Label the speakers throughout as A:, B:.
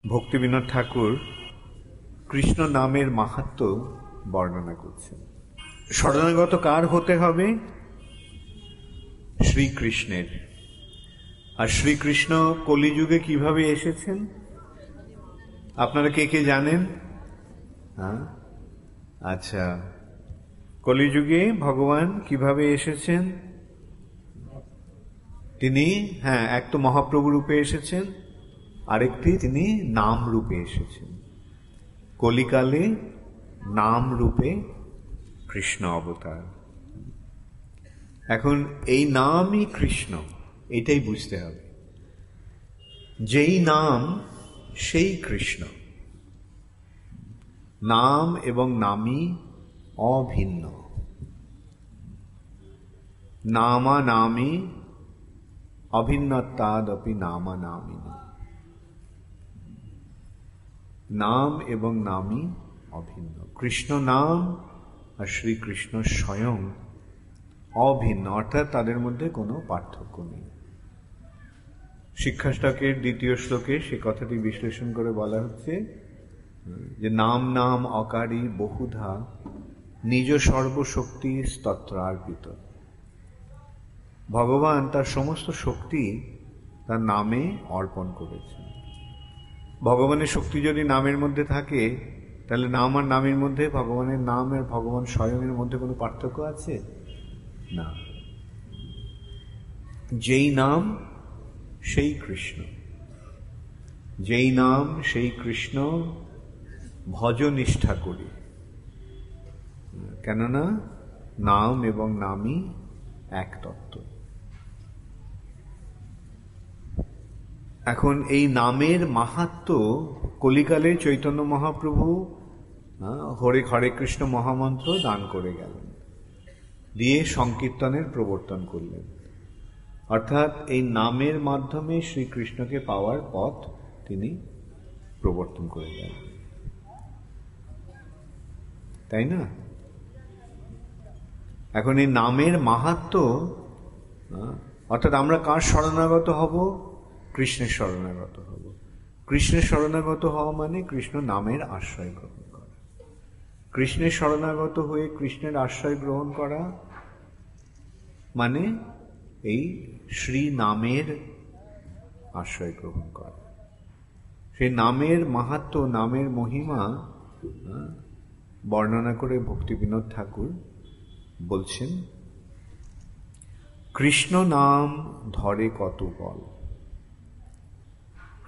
A: ভক্তিবিনোদ ঠাকুর কৃষ্ণ নামের মাহাত্ম্য বর্ণনা করছেন। শরণাগত কার হতে হবে? শ্রীকৃষ্ণের। আর শ্রীকৃষ্ণ কলিযুগে কিভাবে এসেছেন আপনারা কে কে জানেন? আচ্ছা, কলিযুগে ভগবান কিভাবে এসেছেন? তিনি এক তো মহাপ্রভু রূপে এসেছেন, আরেকটি তিনি নাম রূপে এসেছেন। কলিকালে নাম রূপে কৃষ্ণ অবতার। এখন এই নামই কৃষ্ণ, এটাই বুঝতে হবে। যেই নাম সেই কৃষ্ণ। নাম এবং নামই অভিন্ন। নামা নামী অভিন্নতাদপি নামা নামিনী। নাম এবং নামই অভিন্ন। কৃষ্ণ নাম আর শ্রীকৃষ্ণ স্বয়ং অভিন্ন, অর্থাৎ তাদের মধ্যে কোনো পার্থক্য নেই। শিক্ষাষ্টকের 2য় শ্লোকে সে কথাটি বিশ্লেষণ করে বলা হচ্ছে যে নাম নাম অকারী বহুধা নিজ সর্বশক্তি স্তত্রার্পিত। ভগবান তার সমস্ত শক্তি তার নামে অর্পণ করেছেন। ভগবানের শক্তি যদি নামের মধ্যে থাকে, তাহলে নাম আর নামের মধ্যে, ভগবানের নাম আর ভগবান স্বয়ংয়ের মধ্যে কোনো পার্থক্য আছে? না। যেই নাম সেই কৃষ্ণ, যেই নাম সেই কৃষ্ণ ভজ নিষ্ঠা করি। কেননা নাম এবং নামই এক তত্ত্ব। এখন এই নামের মাহাত্ম্য কলিকালে চৈতন্য মহাপ্রভু হরে হরে কৃষ্ণ মহামন্ত্র দান করে গেলেন, দিয়ে সংকীর্তনের প্রবর্তন করলেন। অর্থাৎ এই নামের মাধ্যমে শ্রীকৃষ্ণকে পাওয়ার পথ তিনি প্রবর্তন করে গেলেন, তাই না? এখন এই নামের মাহাত্ম্য, অর্থাৎ আমরা কার শরণাগত হব? কৃষ্ণের শরণাগত হব। কৃষ্ণের শরণাগত হওয়া মানে কৃষ্ণ নামের আশ্রয় গ্রহণ করা। কৃষ্ণের শরণাগত হয়ে কৃষ্ণের আশ্রয় গ্রহণ করা মানে এই শ্রী নামের আশ্রয় গ্রহণ করা। সেই নামের মাহাত্ম্য, নামের মহিমা বর্ণনা করে ভক্তিবিনোদ ঠাকুর বলছেন, কৃষ্ণ নাম ধরে কত বল।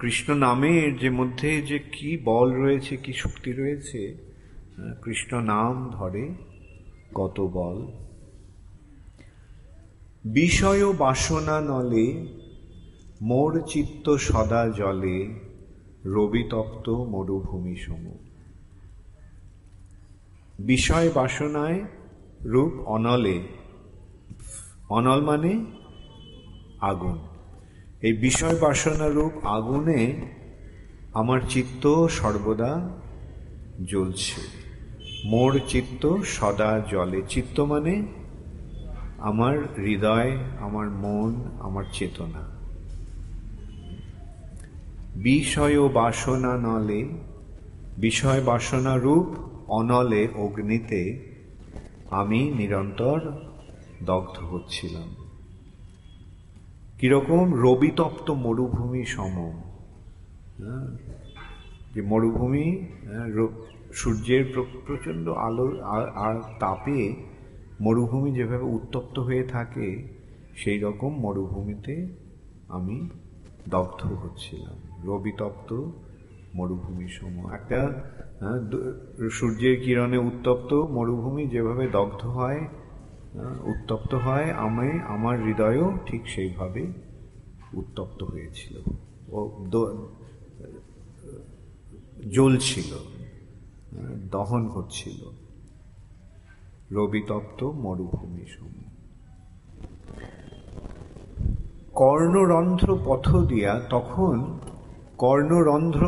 A: কৃষ্ণ নামের যে মধ্যে যে কি বল রয়েছে, কি শক্তি রয়েছে, কৃষ্ণ নাম ধরে কত বল। বিষয় বাসনা নলে মোর চিত্ত সদা জলে রবিতপ্ত মরুভূমি সম। বিষয় বাসনায় রূপ অনলে, অনল মানে আগুন। এই বিষয় বাসনা রূপ আগুনে আমার চিত্ত সর্বদা জ্বলছে। মোর চিত্ত সদা জ্বলে। চিত্ত মানে আমার হৃদয়, আমার মন, আমার চেতনা। বিষয় বাসনা নলে, বিষয় বাসনা রূপ অনলে অগ্নিতে আমি নিরন্তর দগ্ধ হচ্ছিলাম। কিরকম? রবিতপ্ত মরুভূমি সম। যে মরুভূমি, সূর্যের প্রচন্ড আলো আর তাপে মরুভূমি যেভাবে উত্তপ্ত হয়ে থাকে, সেই রকম মরুভূমিতে আমি দগ্ধ হচ্ছিলাম। রবিতপ্ত মরুভূমি সম। একটা সূর্যের কিরণে উত্তপ্ত মরুভূমি যেভাবে দগ্ধ হয়, উত্তপ্ত হয়, আমার হৃদয়ও ঠিক সেইভাবে উত্তপ্ত হয়েছিল, ও জ্বলছিল, দহন হচ্ছিল। রবিতপ্ত মরুভূমি সম। কর্ণরন্ধ্র পথ দিয়া, তখন কর্ণরন্ধ্র,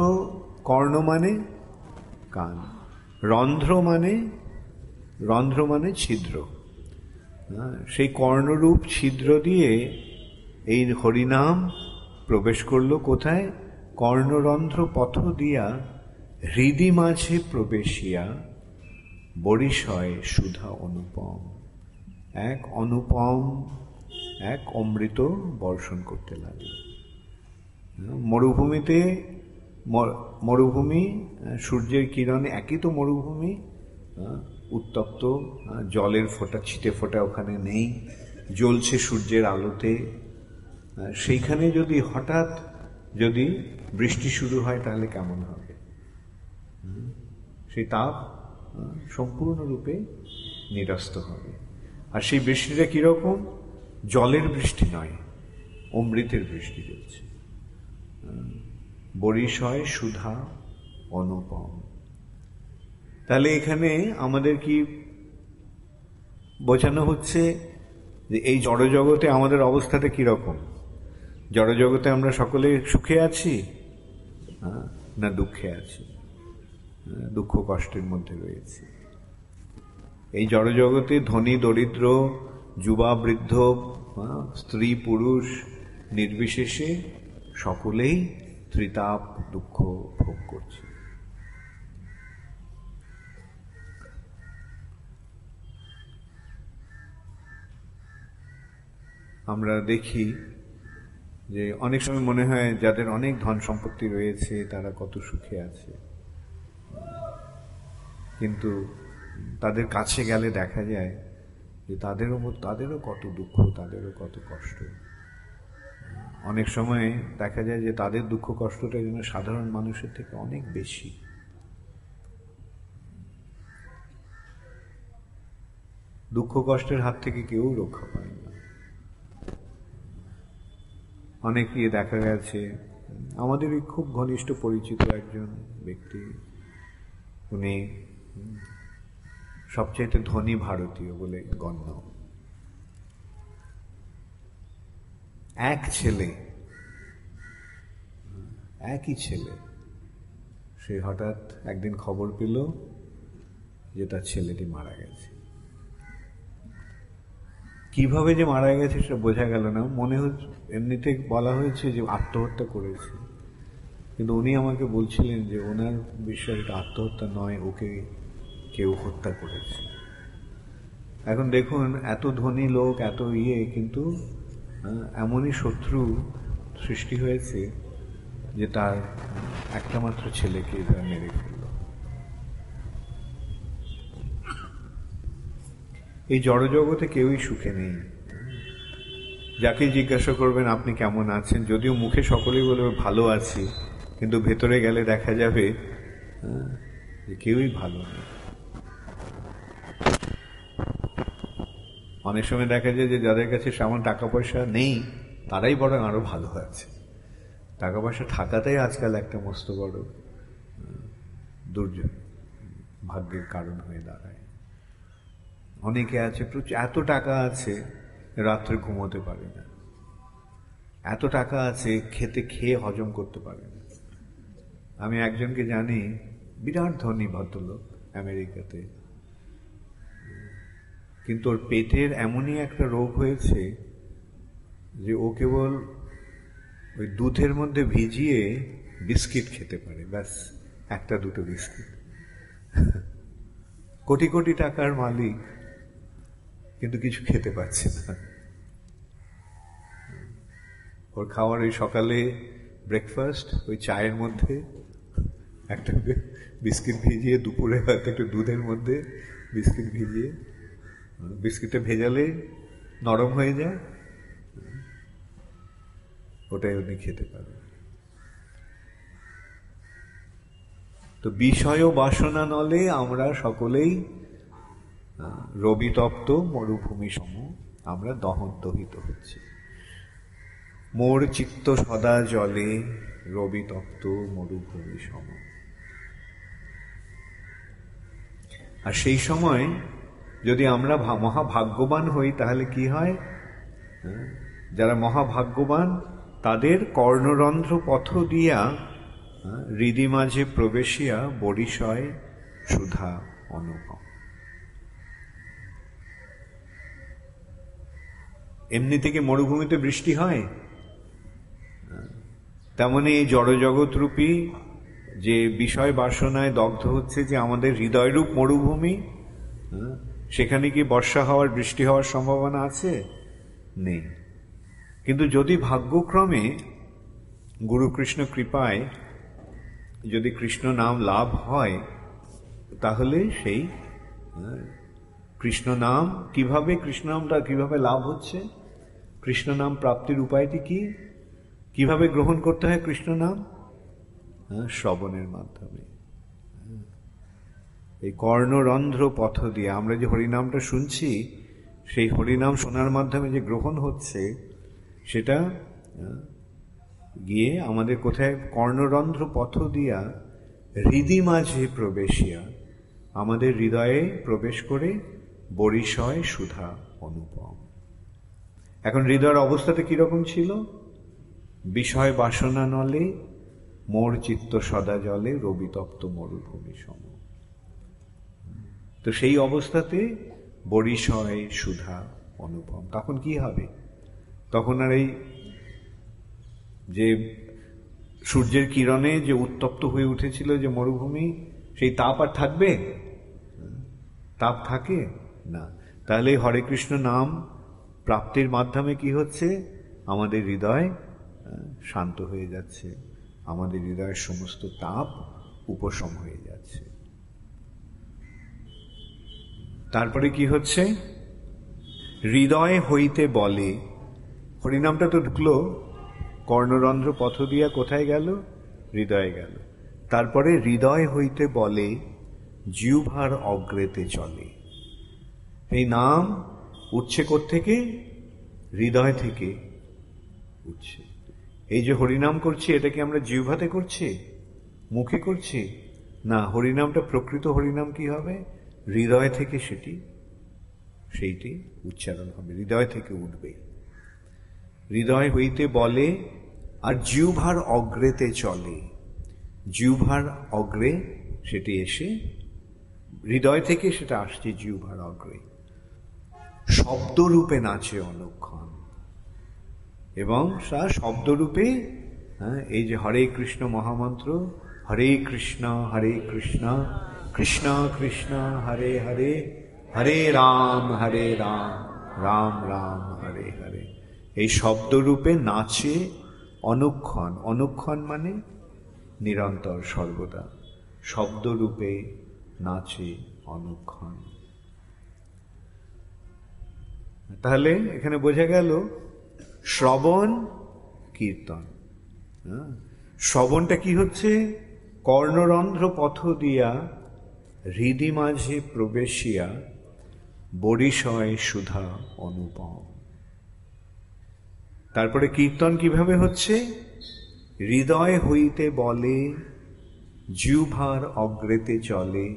A: কর্ণ মানে কান, রন্ধ্র মানে ছিদ্র। সেই কর্ণরূপ ছিদ্র দিয়ে এই হরিনাম প্রবেশ করলো কোথায়? কর্ণরন্ধ্র পথ দিয়া হৃদি মাঝে প্রবেশিয়া বরিশয় সুধা অনুপম। এক অনুপম এক অমৃত বর্ষণ করতে লাগল। মরুভূমিতে মরুভূমি, সূর্যের কিরণে, একই তো মরুভূমি, উত্তপ্ত, জলের ফোঁটা ছিটে ফোঁটা ওখানে নেই, জ্বলছে সূর্যের আলোতে। সেইখানে যদি হঠাৎ যদি বৃষ্টি শুরু হয় তাহলে কেমন হবে? সেই তাপ সম্পূর্ণরূপে নিরস্ত হবে। আর সেই বৃষ্টিটা কিরকম? জলের বৃষ্টি নয়, অমৃতের বৃষ্টি চলছে। বরিশয় সুধা অনুপম। তাহলে এখানে আমাদের কি বোঝানো হচ্ছে যে এই জড়জগতে আমাদের অবস্থাটা কিরকম? জড়জগতে আমরা সকলে সুখে আছি না দুঃখে আছি? দুঃখ কষ্টের মধ্যে রয়েছি। এই জড়জগতে ধনী দরিদ্র, যুবা বৃদ্ধ, স্ত্রী পুরুষ নির্বিশেষে সকলেই ত্রিতাপ দুঃখ ভোগ করছে। আমরা দেখি যে অনেক সময় মনে হয় যাদের অনেক ধন সম্পত্তি রয়েছে তারা কত সুখে আছে, কিন্তু তাদের কাছে গেলে দেখা যায় যে তাদেরও কত দুঃখ, তাদেরও কত কষ্ট। অনেক সময় দেখা যায় যে তাদের দুঃখ কষ্টটা যেন সাধারণ মানুষের থেকে অনেক বেশি। দুঃখ কষ্টের হাত থেকে কেউ রক্ষা পায় না। অনেকেই দেখা গেছে, আমাদেরই খুব ঘনিষ্ঠ পরিচিত একজন ব্যক্তি, উনি সবচেয়ে ধনী ভারতীয় বলে গণ্য। এক ছেলে, একই ছেলে, সে হঠাৎ একদিন খবর পেল যে তার ছেলেটি মারা গেছে। কিভাবে যে মারা গেছে সেটা বোঝা গেল না। মনে হচ্ছে এমনিতে বলা হয়েছে যে আত্মহত্যা করেছে, কিন্তু উনি আমাকে বলছিলেন যে ওনার বিষয়টা আত্মহত্যা নয়, ওকে কেউ হত্যা করেছে। এখন দেখুন, এত ধনী লোক, এত কিন্তু এমনই শত্রু সৃষ্টি হয়েছে যে তার একটা মাত্র ছেলেকে এরা মেরে ফেলল। এই জড়জগতে কেউই সুখে নেই। যাকে জিজ্ঞাসা করবেন আপনি কেমন আছেন, যদিও মুখে সকলেই বলবে ভালো আছি, কিন্তু ভেতরে গেলে দেখা যাবে যে কেউই ভালো নেই। অনেক সময় দেখা যায় যে যাদের কাছে সামান্য টাকা পয়সা নেই তারাই বরং আরো ভালো আছে। টাকা পয়সা থাকাটাই আজকাল একটা মস্ত বড় দুর্যোগ, ভাগ্যের কারণ হয়ে দাঁড়ায়। অনেকে আছে এত টাকা আছে রাত্রে ঘুমোতে পারে না, এত টাকা আছে খেয়ে হজম করতে পারে না। আমি একজনকে জানি, বিরাট ধনী ভদ্রলোক আমেরিকাতে, কিন্তু ওর পেটের এমনই একটা রোগ হয়েছে যে ও কেবল ওই দুধের মধ্যে ভিজিয়ে বিস্কিট খেতে পারে, ব্যাস একটা দুটো বিস্কিট। কোটি কোটি টাকার মালিক, কিন্তু কিছু খেতে পাচ্ছে না। ওর খাওয়ার ওই সকালে ব্রেকফাস্ট, ওই চায়ের মধ্যে একটা বিস্কিট ভিজিয়ে, দুপুরে হয়তো একটু দুধের মধ্যে বিস্কিট ভিজিয়ে, বিস্কিটটা ভেজালে নরম হয়ে যায়, ওটাই উনি খেতে পারেন। তো বিষয় ও বাসনা নলে আমরা সকলেই রবিতপ্ত মরুভূমি সম আমরা দহিত হচ্ছি। মোর চিত্ত সদা জলে রবিতপ্ত মরুভূমি সম। আর সেই সময় যদি আমরা মহাভাগ্যবান হই তাহলে কি হয়? যারা মহাভাগ্যবান তাদের কর্ণরন্ধ্র পথ দিয়া হৃদি মাঝে প্রবেশিয়া বরিশয় সুধা অনুপম। এমনি থেকে মরুভূমিতে বৃষ্টি হয়? তেমনি এই জড়জগৎরূপী যে বিষয় বাসনায় দগ্ধ হচ্ছে যে আমাদের হৃদয়রূপ মরুভূমি, সেখানে কি বর্ষা হওয়ার, বৃষ্টি হওয়ার সম্ভাবনা আছে? নেই। কিন্তু যদি ভাগ্যক্রমে গুরুকৃষ্ণ কৃপায় যদি কৃষ্ণ নাম লাভ হয়, তাহলে সেই কৃষ্ণ নাম কিভাবে, কৃষ্ণ নামটা কিভাবে লাভ হচ্ছে, কৃষ্ণ নাম প্রাপ্তির উপায়টি কি, কিভাবে গ্রহণ করতে হয় কৃষ্ণ নাম? শ্রবণের মাধ্যমে। এই কর্ণরন্ধ্র পথ দিয়ে আমরা যে হরিনামটা শুনছি, সেই হরিনাম শোনার মাধ্যমে যে গ্রহণ হচ্ছে, সেটা গিয়ে আমাদের কোথায়? কর্ণরন্ধ্র পথ দিয়া হৃদি মাঝে প্রবেশিয়া, আমাদের হৃদয়ে প্রবেশ করে বরিশয় সুধা অনুপম। এখন হৃদয়ের অবস্থাটা কিরকম ছিল? বিষয় বাসনা নলে মোর চিত্ত সদা জলে, রবিতপ্ত মরুভূমি সম। তো সেই অবস্থাতে বরিশয় সুধা অনুপম। তখন কি হবে? তখন আর এই যে সূর্যের কিরণে যে উত্তপ্ত হয়ে উঠেছিল যে মরুভূমি, সেই তাপ আর থাকবে? তাপ থাকে না। তাহলে হরে কৃষ্ণ নাম প্রাপ্তির মাধ্যমে কি হচ্ছে? আমাদের হৃদয় শান্ত হয়ে যাচ্ছে, আমাদের হৃদয়ের সমস্ত তাপ উপশম হয়ে যাচ্ছে। তারপরে কি হচ্ছে? হৃদয় হইতে বলে, হরিনামটা তো ঢুকলো কর্ণরন্ধ্র পথ দিয়া, কোথায় গেল? হৃদয়ে গেল। তারপরে হৃদয় হইতে বলে জিহ্বার অগ্রেতে চলে। এই নাম উঠছে কোত্থেকে? হৃদয় থেকে উঠছে। এই যে হরিনাম করছি, এটা কি আমরা জিহ্বাতে করছি, মুখে করছি? না, হরিনামটা প্রকৃত হরিনাম কি হবে? হৃদয় থেকে সেইটি উচ্চারণ হবে, হৃদয় থেকে উঠবে। হৃদয় হইতে বলে আর জিহ্বার অগ্রেতে চলে। জিহ্বার অগ্রে সেটি এসে, হৃদয় থেকে সেটা আসছে জিহ্বার অগ্রে, শব্দরূপে নাচে অনুক্ষণ। এবং শব্দরূপে এই যে হরে কৃষ্ণ মহামন্ত্র, হরে কৃষ্ণ কৃষ্ণ কৃষ্ণ হরে হরে, হরে রাম রাম রাম হরে হরে, এই শব্দরূপে নাচে অনুক্ষণ। অনুক্ষণ মানে নিরন্তর, সর্বদা। শব্দরূপে নাচে অনুক্ষণ। তাহলে এখানে বোঝা গেল শ্রবণ কীর্তন। শ্রবণটা কি হচ্ছে? কর্ণরন্ধ্র পথ দিয়া হৃদি মাঝে প্রবেশিয়া বরিশয় সুধা অনুপম। তারপরে কীর্তন কিভাবে হচ্ছে? হৃদয় হইতে বলে জিহ্বার অগ্রেতে চলে,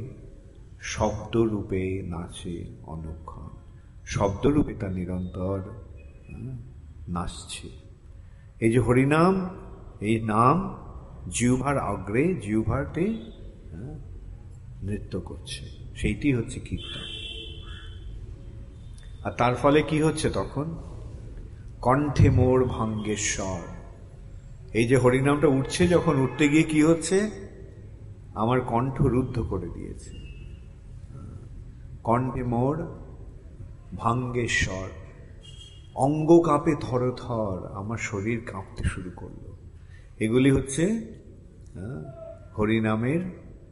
A: শব্দরূপে নাচে অনুক্ষণ। শব্দরূপে তা নিরন্তর নাচছে। এই যে হরিনাম, এই নাম জিহ্বার অগ্রে, জিহ্বাতে নৃত্য করছে, সেইটি হচ্ছে কীর্তন। আর তার ফলে কি হচ্ছে তখন? কণ্ঠে মোর ভাঙ্গেশ্বর। এই যে হরিনামটা উঠছে, যখন উঠতে গিয়ে কি হচ্ছে? আমার কণ্ঠ রুদ্ধ করে দিয়েছে। কণ্ঠে মোর ভাঙ্গেশ্বর, অঙ্গ কাঁপে থরথর, আমার শরীর কাঁপতে শুরু করলো। এগুলি হচ্ছে হরিনামের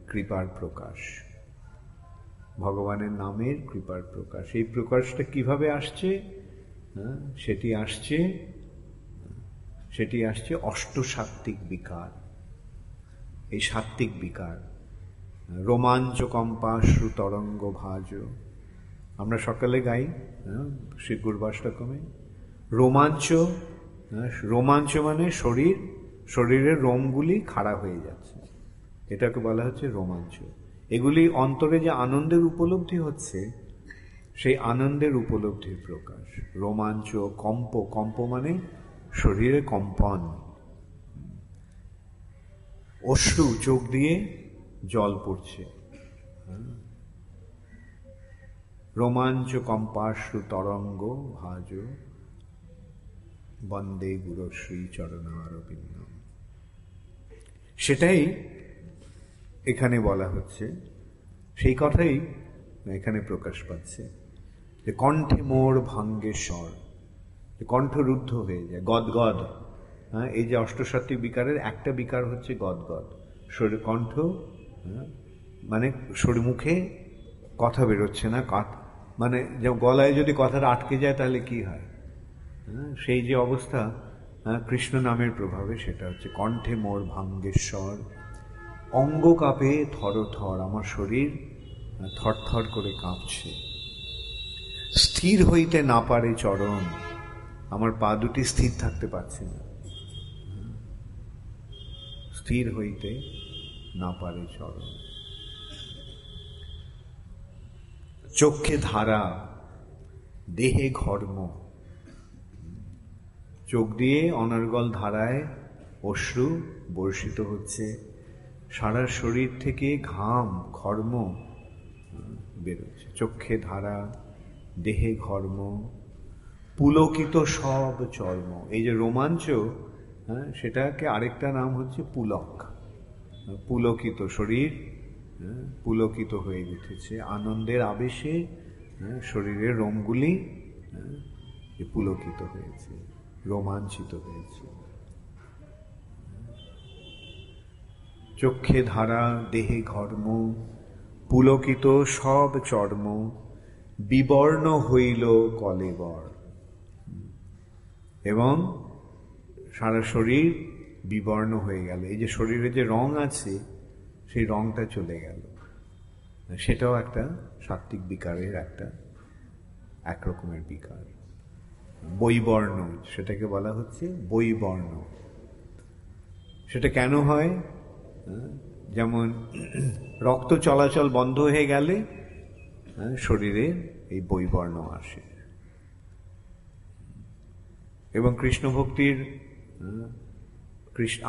A: কৃপার প্রকাশ, ভগবানের নামের কৃপার প্রকাশ। এই প্রকাশটা কিভাবে আসছে? সেটি আসছে অষ্টসাত্ত্বিক বিকার। এই সাত্ত্বিক বিকার, রোমাঞ্চ কম্পাশ্রু তরঙ্গ ভাজ, আমরা সকালে গাই শ্রী পূর্বাষ্টকমে। রোমাঞ্চ, রোমাঞ্চ মানে শরীরের রোমগুলি খাড়া হয়ে যাচ্ছে, এটাকে বলা হচ্ছে রোমাঞ্চ। এগুলি অন্তরে যে আনন্দের উপলব্ধি হচ্ছে, সেই আনন্দের উপলব্ধির প্রকাশ। রোমাঞ্চ, কম্প মানে শরীরে কম্পন, অশ্রু, চোখ দিয়ে জল পড়ছে। রোমাঞ্চ কম্পাশ্রু তরঙ্গ ভাজ, বন্দে গুরুশ্রী চরণারবিন্দম। সেটাই এখানে বলা হচ্ছে, সেই কথাই এখানে প্রকাশ পাচ্ছে যে কণ্ঠে মোর ভাঙ্গে স্বর, কণ্ঠরুদ্ধ হয়ে যায়, গদগদ। হ্যাঁ, এই যে অষ্টসাত্ত্বিক বিকারের একটা বিকার হচ্ছে গদগদ, শরীর কণ্ঠ, মানে শরীর মুখে কথা বেরোচ্ছে না, মানে যে গলায় যদি কথাটা আটকে যায় তাহলে কি হয়, সেই যে অবস্থা কৃষ্ণ নামের প্রভাবে, সেটা হচ্ছে কণ্ঠে মোর ভাঙ্গেশ্বর, অঙ্গ কাঁপে থর থর, আমার শরীর থরথর করে কাঁপছে, স্থির হইতে না পারে চরণ, আমার পা দুটি স্থির থাকতে পারছে না, স্থির হইতে না পারে চরণ, চক্ষে ধারা দেহে ঘর্ম, চোখ দিয়ে অনর্গল ধারায় অশ্রু বর্ষিত হচ্ছে, সারা শরীর থেকে ঘাম ঘর্ম বেরোচ্ছে, চক্ষে ধারা দেহে ঘর্ম, পুলকিত সব চর্ম, এই যে রোমাঞ্চ, সেটাকে আরেকটা নাম হচ্ছে পুলক, পুলকিত শরীর, পুলকিত হয়ে উঠেছে আনন্দের আবেশে, শরীরের রোমগুলি পুলকিত হয়েছে, রোমাঞ্চিত হয়েছে, চক্ষে ধারা দেহে ঘর্ম, পুলকিত সব চর্ম, বিবর্ণ হইল কলেবর, এবং সারা শরীর বিবর্ণ হয়ে গেল, এই যে শরীরে যে রং আছে সেই রংটা চলে গেল, সেটাও একটা সাত্ত্বিক বিকারের একটা একরকমের বিকার। বৈবর্ণ, সেটাকে বলা হচ্ছে বৈবর্ণ। সেটা কেন হয়? যেমন রক্ত চলাচল বন্ধ হয়ে গেলে শরীরে এই বৈবর্ণ আসে, এবং কৃষ্ণ ভক্তির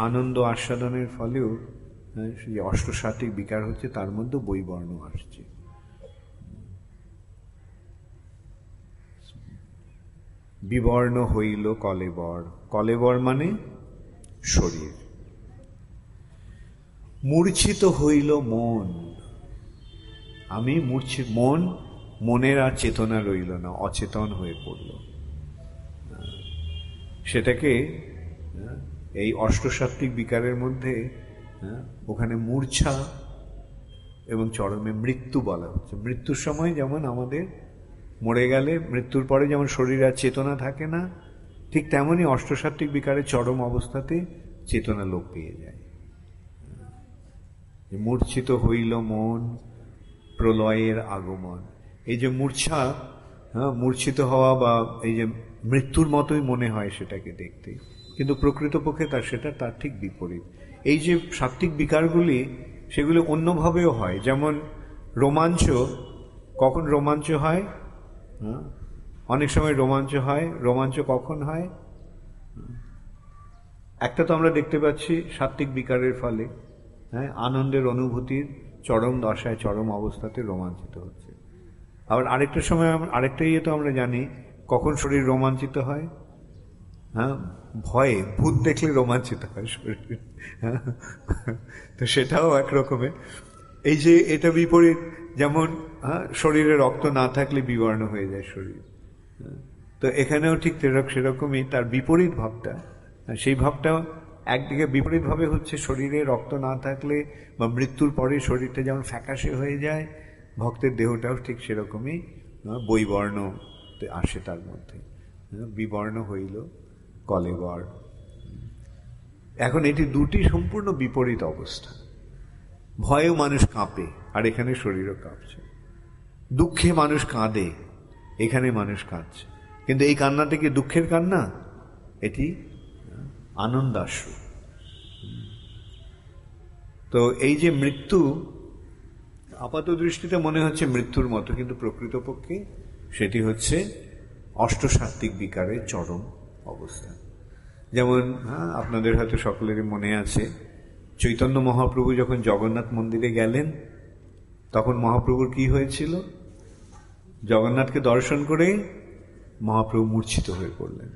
A: আনন্দ আস্বাদনের ফলেও যে অষ্টসাত্ত্বিক বিকার হচ্ছে তার মধ্যে বৈবর্ণ আসছে। বিবর্ণ হইল কলেবর, কলেবর মানে শরীর। মূর্ছিত হইল মন, আমি মূর্ছিত, মনের আর চেতনা রইল না, অচেতন হয়ে পড়ল। সেটাকে এই অষ্টসাত্ত্বিক বিকারের মধ্যে ওখানে মূর্ছা এবং চরমে মৃত্যু বলা হচ্ছে। মৃত্যুর সময় যেমন আমাদের মরে গেলে, মৃত্যুর পরে যেমন শরীর আর চেতনা থাকে না, ঠিক তেমনই অষ্টসাত্ত্বিক বিকারের চরম অবস্থাতে চেতনা লোপ পেয়ে যায়। মূর্ছিত হইল মন, প্রলয়ের আগমন, এই যে মূর্ছা, মূর্ছিত হওয়া বা এই যে মৃত্যুর মতোই মনে হয় সেটাকে দেখতে, কিন্তু প্রকৃতপক্ষে তার ঠিক বিপরীত। এই যে সাত্ত্বিক বিকারগুলি, সেগুলি অন্যভাবেও হয়। যেমন রোমাঞ্চ, কখন রোমাঞ্চ হয়? অনেক সময় রোমাঞ্চ হয়। রোমাঞ্চ কখন হয়? একটা তো আমরা দেখতে পাচ্ছি সাত্ত্বিক বিকারের ফলে আনন্দের অনুভূতির চরম দশায়, চরম অবস্থাতে রোমাঞ্চিত হচ্ছে। আবার আরেকটা সময়, আরেকটা ইয়ে তো আমরা জানি কখন শরীর রোমাঞ্চিত হয়। ভয়ে, ভূত দেখলে রোমাঞ্চিত হয় শরীর। তো সেটাও একরকমের। এই যে এটা বিপরীত, যেমন শরীরে রক্ত না থাকলে বিবর্ণ হয়ে যায় শরীর, তো এখানেও ঠিক সেরকমই তার বিপরীত ভাবটা। সেই ভাবটা একদিকে বিপরীত ভাবে হচ্ছে, শরীরে রক্ত না থাকলে বা মৃত্যুর পরে শরীরটা যেমন ফ্যাকাশে হয়ে যায়, ভক্তের দেহটাও ঠিক সেরকমই বৈবর্ণ আসে তার মধ্যে, বিবর্ণ হইল কলেবর। এখন এটি দুটি সম্পূর্ণ বিপরীত অবস্থা। ভয়েও মানুষ কাঁপে, আর এখানে শরীরও কাঁপছে। দুঃখে মানুষ কাঁদে, এখানে মানুষ কাঁদছে, কিন্তু এই কান্নাটা কি দুঃখের কান্না? এটি আনন্দাশ্রু। তো এই যে মৃত্যু, আপাত দৃষ্টিতে মনে হচ্ছে মৃত্যুর মতো, কিন্তু প্রকৃতপক্ষে সেটি হচ্ছে অষ্টসাত্ত্বিক বিকারের চরম অবস্থা। যেমন আপনাদের হয়তো সকলেরই মনে আছে, চৈতন্য মহাপ্রভু যখন জগন্নাথ মন্দিরে গেলেন, তখন মহাপ্রভুর কি হয়েছিল? জগন্নাথকে দর্শন করে মহাপ্রভু মূর্ছিত হয়ে পড়লেন।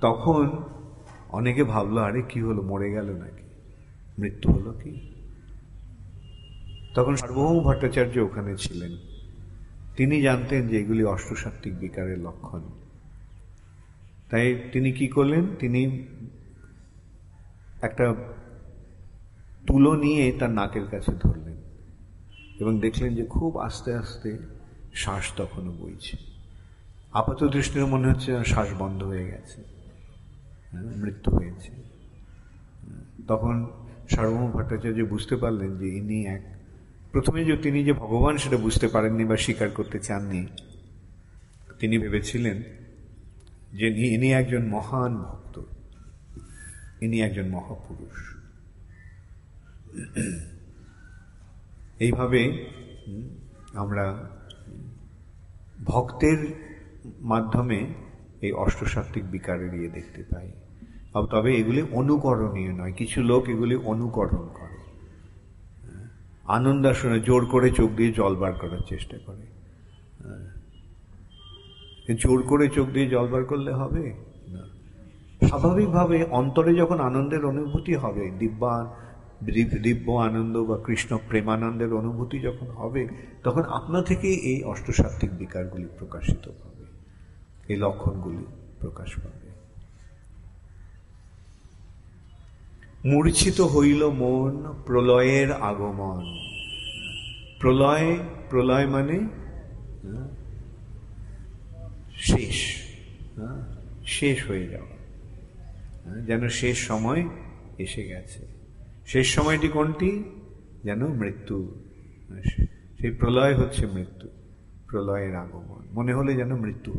A: তখন অনেকে ভাবলো, আরে কি হলো, মরে গেল নাকি, মৃত্যু হলো কি? তখন সার্বভৌম ভট্টাচার্য ওখানে ছিলেন। তিনি জানতেন যে এগুলি অষ্টসাত্ত্বিক বিকারের লক্ষণ। তাই তিনি কি করলেন, তিনি একটা তুলো নিয়ে তার নাকের কাছে ধরলেন এবং দেখলেন যে খুব আস্তে আস্তে শ্বাস তখনও বইছে। আপাত দৃষ্টিতে মনে হচ্ছে শ্বাস বন্ধ হয়ে গেছে, মৃত্যু হয়েছে। তখন সার্বভৌম ভট্টাচার্য বুঝতে পারলেন যে ইনি প্রথমে যে তিনি যে ভগবান সেটা বুঝতে পারেননি বা স্বীকার করতে চাননি। তিনি ভেবেছিলেন যে ইনি একজন মহান ভক্ত, ইনি একজন মহাপুরুষ। এইভাবে আমরা ভক্তের মাধ্যমে এই অষ্টসাত্ত্বিক বিকারের ইয়ে দেখতে পাই। তবে এগুলি অনুকরণীয় নয়। কিছু লোক এগুলি অনুকরণ করে, আনন্দাসনে জোর করে চোখ দিয়ে জল বার করার চেষ্টা করে। জোর করে চোখ দিয়ে জল বার করলে হবে না। স্বাভাবিকভাবে অন্তরে যখন আনন্দের অনুভূতি হবে, দিব্য আনন্দ বা কৃষ্ণ প্রেমানন্দের অনুভূতি যখন হবে, তখন আপনা থেকেই এই অষ্টসাত্ত্বিক বিকারগুলি প্রকাশিত হবে, এই লক্ষণগুলি প্রকাশ পাবে। মূর্ছিত হইল মন প্রলয়ের আগমন। প্রলয় মানে শেষ হয়ে যাওয়া, যেন শেষ সময় এসে গেছে। শেষ সময়টি কোনটি? যেন মৃত্যু। সেই প্রলয় হচ্ছে মৃত্যু, প্রলয়ের আগমন। মনে হলে যেন মৃত্যু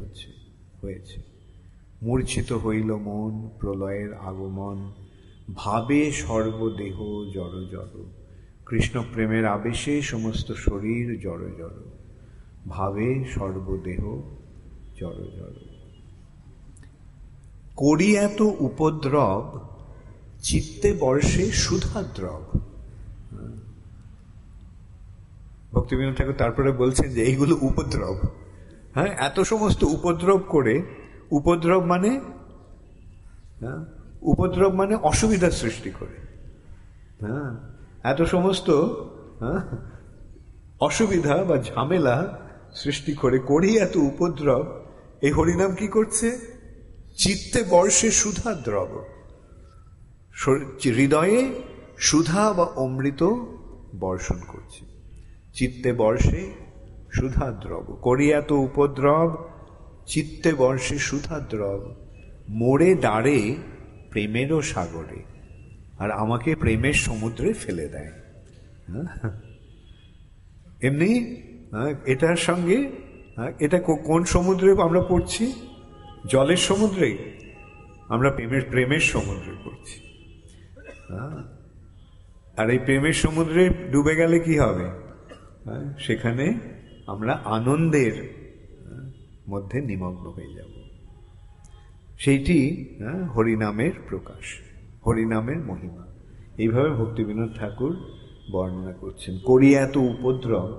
A: হয়েছে। মূর্ছিত হইল মন প্রলয়ের আগমন, ভাবে সর্বদেহ জড় জড়। কৃষ্ণ প্রেমের আবেশে সমস্ত শরীর জড় জড়, ভাবে সর্বদেহ জড় জড়। করি এত উপদ্রব, চিত্তে বর্ষে সুধাদ্রব। ভক্তিবিনোদ ঠাকুর তারপরে বলছেন যে এইগুলো উপদ্রব। হ্যাঁ, এত সমস্ত উপদ্রব করে, উপদ্রব মানে অসুবিধার সৃষ্টি করে। হ্যাঁ, এত সমস্ত অসুবিধা বা ঝামেলা সৃষ্টি করে, করি এত উপদ্রব। এই হরিনাম কি করছে? চিত্তে বর্ষে সুধাদ্রব, হৃদয়ে সুধা বা অমৃত বর্ষণ করছে। চিত্তে বর্ষে সুধাদ্রব, করি এত উপদ্রব, চিত্তে বর্ষে সুধাদ্রব। মোড়ে দাঁড়ে প্রেমেরও সাগরে, আর আমাকে প্রেমের সমুদ্রে ফেলে দেয়। এমনি এটার সঙ্গে এটা কোন সমুদ্রে আমরা পড়ছি? জলের সমুদ্রে। আমরা প্রেমের সমুদ্রে পড়ছি। আর এই প্রেমের সমুদ্রে ডুবে গেলে কি হবে? সেখানে আমরা আনন্দের মধ্যে নিমগ্ন হয়ে যাব। সেইটি হরিনামের প্রকাশ, হরিনামের মহিমা। এইভাবে ভক্তিবিনোদ ঠাকুর বর্ণনা করছেন। করি এত উপদ্রব,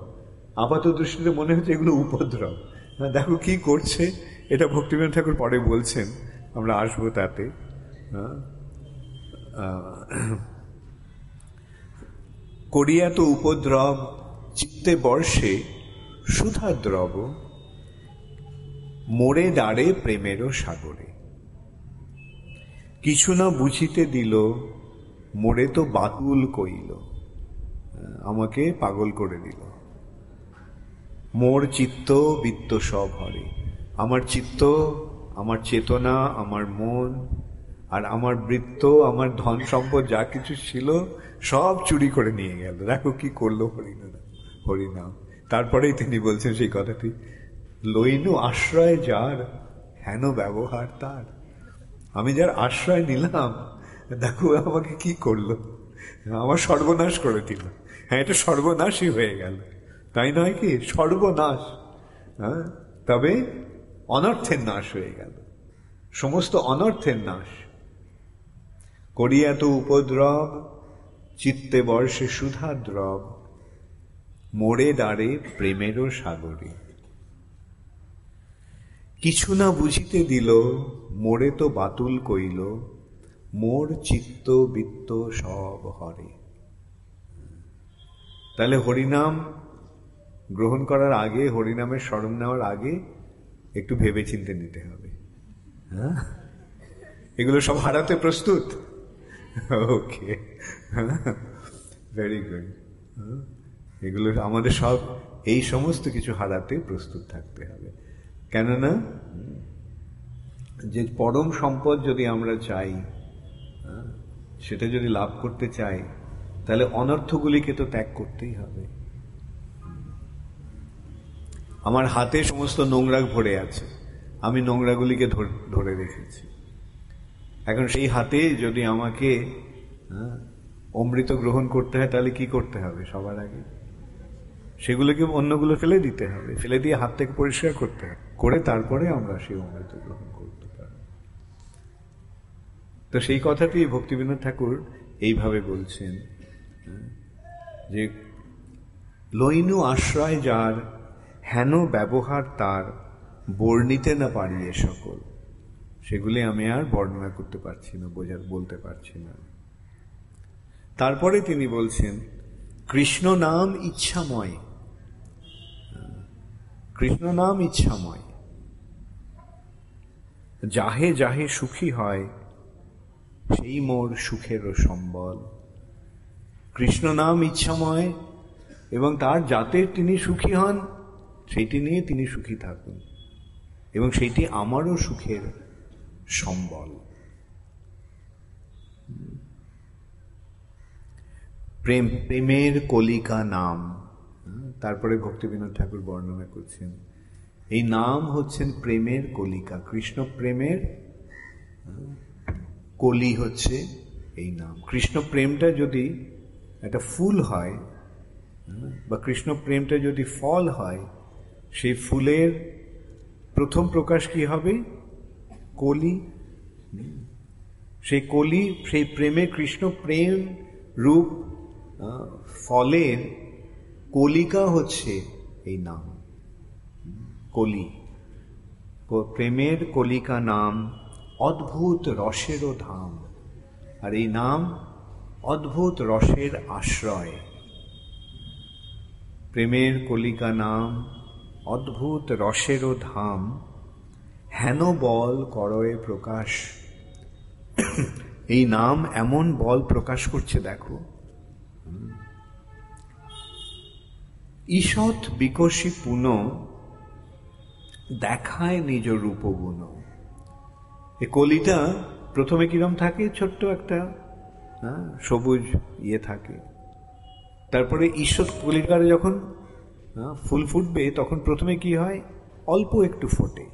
A: আপাত দৃষ্টিতে মনে হচ্ছে এগুলো উপদ্রব। দেখো কি করছে, এটা ভক্তিবিনোদ ঠাকুর পরে বলছেন, আমরা আসবো তাতে। করি এত উপদ্রব, চিত্তে বর্ষে সুধাদ্রব। মোড়ে দাঁড়ে প্রেমেরও সাগরে। কিছু না বুঝিতে দিল, মোড়ে তো বাতুল কইল। আমাকে পাগল করে দিল। মোর চিত্ত বৃত্ত সব হরে। আমার চিত্ত, আমার চেতনা, আমার মন আর আমার বৃত্ত, আমার ধন সম্পদ যা কিছু ছিল সব চুরি করে নিয়ে গেল। দেখো কি করলো হরিনাম। তারপরেই তিনি বলছেন সেই কথাটি, লইনু আশ্রয় যার, হেন ব্যবহার তার। আমি যার আশ্রয় নিলাম, দেখো আমাকে কি করলো, আমার সর্বনাশ করে দিল। হ্যাঁ, এটা সর্বনাশই হয়ে গেল, তাই নয় কি? সর্বনাশ। হ্যাঁ, তবে অনর্থের নাশ হয়ে গেল, সমস্ত অনর্থের নাশ। করি এত উপদ্রব, চিত্তে বর্ষে সুধাদ্রব। মোড়ে দাঁড়ে প্রেমেরও সাগরে। কিছু না বুঝিতে দিল, মোড়ে তো বাতুল কইল। মোর চিত্ত বৃত্ত সব হরে। তাহলে হরিনাম গ্রহণ করার আগে, হরিনামের স্মরণ নেওয়ার আগে একটু ভেবে চিন্তে নিতে হবে। হ্যাঁ, এগুলো সব হারাতে প্রস্তুত? ওকে, ভেরি গুড। এগুলো আমাদের সব, এই সমস্ত কিছু হারাতে প্রস্তুত থাকতে হবে। কেননা যে পরম সম্পদ যদি আমরা চাই, সেটা যদি লাভ করতে চাই, তাহলে অনর্থগুলিকে তো ত্যাগ করতেই হবে। আমার হাতে সমস্ত নোংরা ভরে আছে, আমি নোংরাগুলিকে ধরে রেখেছি। এখন সেই হাতে যদি আমাকে অমৃত গ্রহণ করতে হয়, তাহলে কি করতে হবে? সবার আগে সেগুলোকে, অন্যগুলো ফেলে দিতে হবে, ফেলে দিয়ে হাত থেকে পরিষ্কার করতে হবে, করে তারপরে আমরা সেই অমৃত গ্রহণ করতে পারি। তো সেই কথাটি ভক্তিবিনোদ ঠাকুর এইভাবে বলছেন যে লইনু আশ্রয় যার, হেন ব্যবহার তার, বর্ণিতে না পারি এ সকল। সেগুলি আমি আর বর্ণনা করতে পারছি না, বলতে পারছি না। তারপরে তিনি বলছেন কৃষ্ণ নাম ইচ্ছাময়। কৃষ্ণ নাম ইচ্ছাময়, যাহে যাহে সুখী হয়, সেই মোর সুখেরও সম্বল। কৃষ্ণ নাম ইচ্ছাময়, এবং তার যাতে তিনি সুখী হন সেইটি নিয়ে তিনি সুখী থাকুন, এবং সেইটি আমারও সুখের সম্বল। প্রেম, প্রেমের কলিকা নাম। তারপরে ভক্তিবিনোদ ঠাকুর বর্ণনা করছেন এই নাম হচ্ছেন প্রেমের কলিকা। কৃষ্ণ প্রেমের কলি হচ্ছে এই নাম। কৃষ্ণ প্রেমটা যদি একটা ফুল হয়, বা কৃষ্ণ প্রেমটা যদি ফল হয়, সেই ফুলের প্রথম প্রকাশ কি হবে? কলি। সেই কলি, সেই প্রেমে, কৃষ্ণ প্রেম রূপ ফলের কলিকা হচ্ছে এই নাম, কলি। প্রেমের কলিকা নাম, অদ্ভুত রসেরও ধাম। আর এই নাম অদ্ভুত রসের আশ্রয়। প্রেমের কলিকা নাম, অদ্ভুত রসেরও ধাম, হেন বল করয়ে প্রকাশ। এই নাম এমন বল প্রকাশ করছে, দেখো। ঈষৎ বিকশী পুন, দেখায় নিজ রূপগুণ। এই কলিটা প্রথমে কিরম থাকে? ছোট্ট একটা সবুজ ইয়ে থাকে, তারপরে ঈষৎ কলিকারে যখন ফুল ফুটবে, তখন প্রথমে কি হয়? অল্প একটু ফোটে।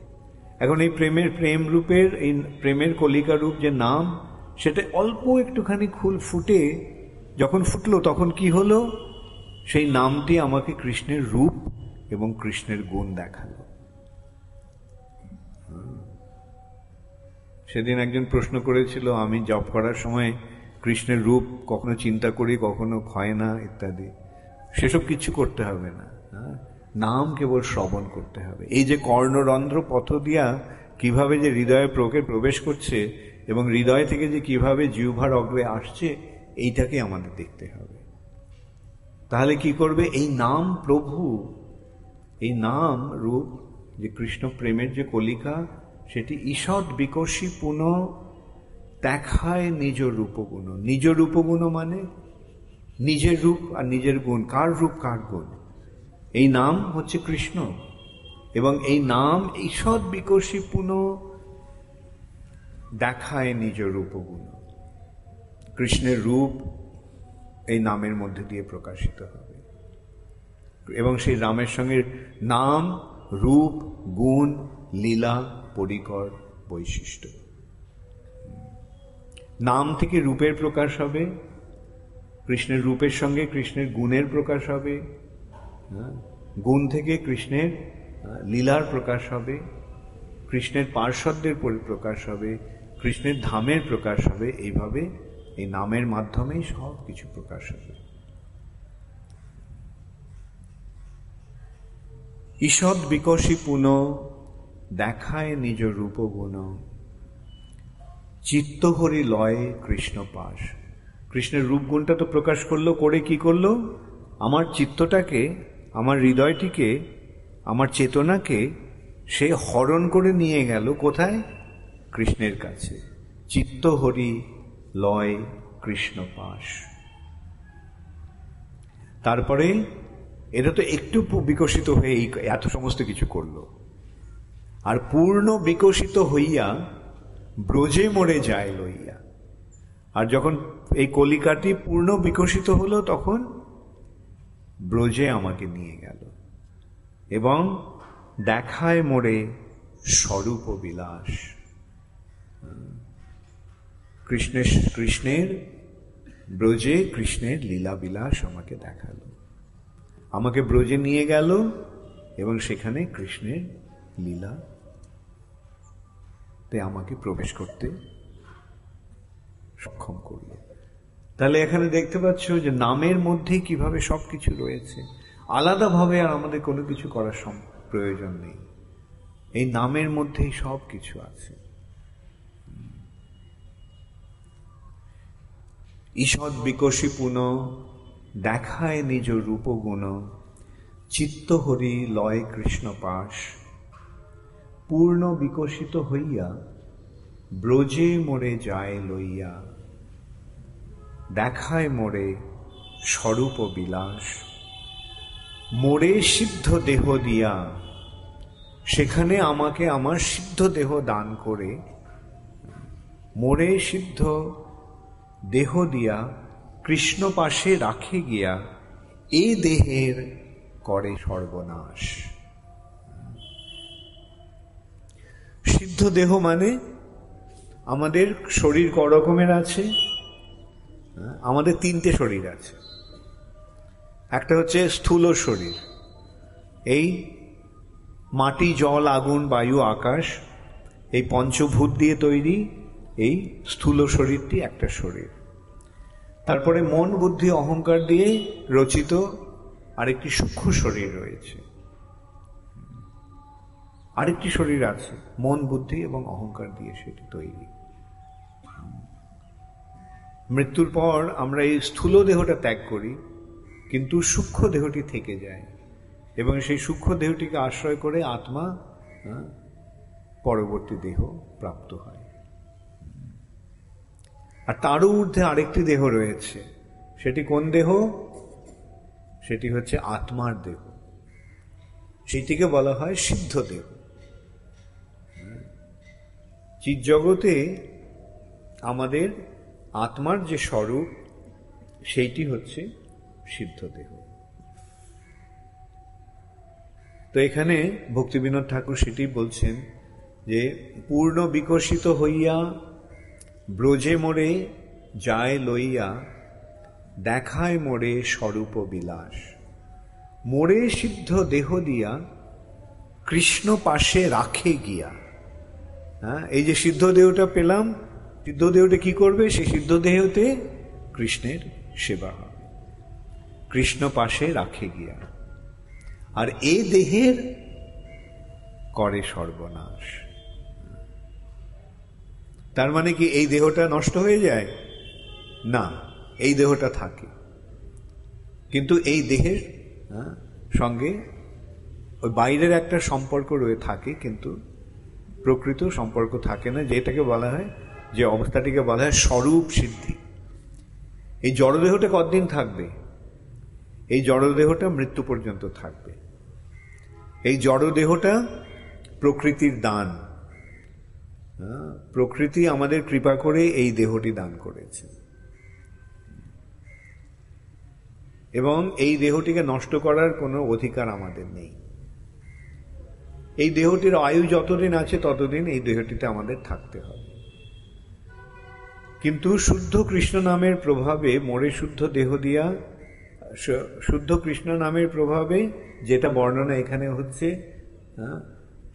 A: এখন এই প্রেম রূপের, এই প্রেমের কলিকা রূপ যে নাম, সেটা অল্প একটুখানি ফুল ফুটে, যখন ফুটলো তখন কি হলো? সেই নামটি আমাকে কৃষ্ণের রূপ এবং কৃষ্ণের গুণ দেখালো। সেদিন একজন প্রশ্ন করেছিল, আমি জপ করার সময় কৃষ্ণের রূপ কখনো চিন্তা করি, কখনো হয় না, ইত্যাদি। সেসব কিছু করতে হবে না, নাম কেবল শ্রবণ করতে হবে। এই যে কর্ণরন্ধ্র পথ দিয়া কিভাবে যে হৃদয়ে প্রবেশ করছে, এবং হৃদয় থেকে যে কিভাবে জিহ্বার অগ্রে আসছে, এইটাকে আমাদের দেখতে হবে। তাহলে কি করবে? এই নাম প্রভু, এই নাম রূপ যে কৃষ্ণ প্রেমের যে কলিকা, সেটি ঈষৎ বিকশী পুন, দেখায় নিজ রূপগুণ। নিজ রূপগুণ মানে নিজের রূপ আর নিজের গুণ। কার রূপ কার গুণ? এই নাম হচ্ছে কৃষ্ণ, এবং এই নাম ঈষৎ বিকশী পুন, দেখায় নিজ রূপগুণ। কৃষ্ণের রূপ এই নামের মধ্যে দিয়ে প্রকাশিত হবে, এবং সেই নামের সঙ্গে নাম, রূপ, গুণ, লীলা, পরিকর, বৈশিষ্ট্য। নাম থেকে রূপের প্রকাশ হবে, কৃষ্ণের রূপের সঙ্গে কৃষ্ণের গুণের প্রকাশ হবে, গুণ থেকে কৃষ্ণের লীলার প্রকাশ হবে, কৃষ্ণের পার্শ্বদের প্রকাশ হবে, কৃষ্ণের ধামের প্রকাশ হবে। এইভাবে এই নামের মাধ্যমেই সব কিছু প্রকাশ হবে। ঈষৎ বিকশী পুন, দেখায় নিজ রূপগুণ। চিত্তহরি লয় কৃষ্ণ পাশ। কৃষ্ণের রূপগুণটা তো প্রকাশ করলো, করে কি করলো? আমার চিত্তটাকে, আমার হৃদয়টিকে, আমার চেতনাকে সে হরণ করে নিয়ে গেল কোথায়? কৃষ্ণের কাছে। চিত্তহরি লয় কৃষ্ণ পাশ। তারপরে এটা তো একটু বিকশিত হয়ে এত সমস্ত কিছু করলো, আর পূর্ণ বিকশিত হইয়া ব্রজে মরে যায় লইয়া। আর যখন এই কলিকাটি পূর্ণ বিকশিত হলো তখন ব্রজে আমাকে নিয়ে গেল এবং দেখায় মোরে স্বরূপ বিলাস। কৃষ্ণের ব্রজে কৃষ্ণের লীলা বিলাস আমাকে দেখালো, আমাকে ব্রজে নিয়ে গেল এবং সেখানে কৃষ্ণের লীলা তে আমাকে প্রবেশ করতে সক্ষম করল। তাহলে এখানে দেখতে পাচ্ছ যে নামের মধ্যেই কিভাবে সবকিছু রয়েছে, আলাদাভাবে আর আমাদের কোনো কিছু করার প্রয়োজন নেই। এই নামের মধ্যেই সব কিছু আছে। ঈষৎ বিকশী পুন দেখায় নিজ রূপগুণ, চিত্তহরি লয় কৃষ্ণ পাশ। পূর্ণ বিকশিত হইয়া ব্রজে মোরে যায় লইয়া, দেখায় মোরে স্বরূপ বিলাস। মোরে সিদ্ধ দেহ দিয়া, সেখানে আমাকে আমার সিদ্ধ দেহ দান করে, মোরে সিদ্ধ দেহ দিয়া কৃষ্ণ পাশে রাখে গিয়া, এ দেহের করে সর্বনাশ। সিদ্ধ দেহ মানে আমাদের শরীর ক রকমের আছে? আমাদের তিনটে শরীর আছে। একটা হচ্ছে স্থূল শরীর, এই মাটি, জল, আগুন, বায়ু, আকাশ, এই পঞ্চভূত দিয়ে তৈরি এই স্থূল শরীরটি একটা শরীর। তারপরে মন, বুদ্ধি, অহংকার দিয়ে রচিত আরেকটি সূক্ষ্ম শরীর রয়েছে। আরেকটি শরীর আছে মন, বুদ্ধি এবং অহংকার দিয়ে সেটি তৈরি। মৃত্যুর পর আমরা এই স্থূল দেহটা ত্যাগ করি, কিন্তু সূক্ষ্ম দেহটি থেকে যায় এবং সেই সূক্ষ্ম দেহটিকে আশ্রয় করে আত্মা পরবর্তী দেহ প্রাপ্ত হয়। আর তারও ঊর্ধ্বে আরেকটি দেহ রয়েছে। সেটি কোন দেহ? সেটি হচ্ছে আত্মার দেহ। সেটিকে বলা হয় সিদ্ধ দেহ। চিৎজগতে আমাদের আত্মার যে স্বরূপ সেইটি হচ্ছে সিদ্ধ দেহ। তো এখানে ভক্তিবিনোদ ঠাকুর সেটি বলছেন যে পূর্ণ বিকশিত হইয়া ব্রজে মোরে যায় লইয়া, দেখায় মোরে স্বরূপ বিলাস। মোরে সিদ্ধ দেহ দিয়া কৃষ্ণ পাশে রাখে গিয়া। এই যে সিদ্ধ দেহটা পেলাম, সিদ্ধ দেহটা কি করবে? সেই সিদ্ধ দেহতে কৃষ্ণের সেবা হবে, কৃষ্ণ পাশে রাখে গিয়া। আর এ দেহের করে সর্বনাশ। তার মানে কি এই দেহটা নষ্ট হয়ে যায়? না, এই দেহটা থাকে, কিন্তু এই দেহের সঙ্গে ওই বাইরের একটা সম্পর্ক রয়ে থাকে, কিন্তু প্রকৃত সম্পর্ক থাকে না, যেটাকে বলা হয়, যে অবস্থাটিকে বলা হয় স্বরূপ সিদ্ধি। এই জড়দেহটা কতদিন থাকবে? এই জড়দেহটা মৃত্যু পর্যন্ত থাকবে। এই জড়দেহটা প্রকৃতির দান। প্রকৃতি আমাদের কৃপা করে এই দেহটি দান করেছে এবং এই দেহটিকে নষ্ট করার কোনো অধিকার আমাদের নেই। এই দেহটির আয়ু যতদিন আছে ততদিন এই দেহটিতে আমাদের থাকতে হবে। কিন্তু শুদ্ধ কৃষ্ণ নামের প্রভাবে মোরে শুদ্ধ দেহ দিয়া, শুদ্ধ কৃষ্ণ নামের প্রভাবে, যেটা বর্ণনা এখানে হচ্ছে,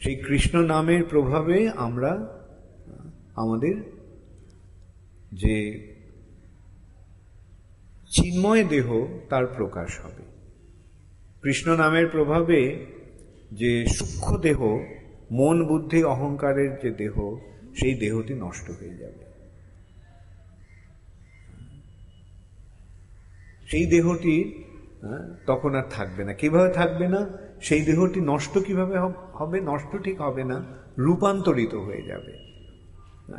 A: সেই কৃষ্ণ নামের প্রভাবে আমরা আমাদের যে চিন্ময় দেহ তার প্রকাশ হবে। কৃষ্ণ নামের প্রভাবে যে সূক্ষ্ম দেহ, মন, বুদ্ধি, অহংকারের যে দেহ, সেই দেহটি নষ্ট হয়ে যাবে। সেই দেহটি তখন আর থাকবে না। কিভাবে থাকবে না? সেই দেহটি নষ্ট কিভাবে হবে? নষ্ট ঠিক হবে না, রূপান্তরিত হয়ে যাবে।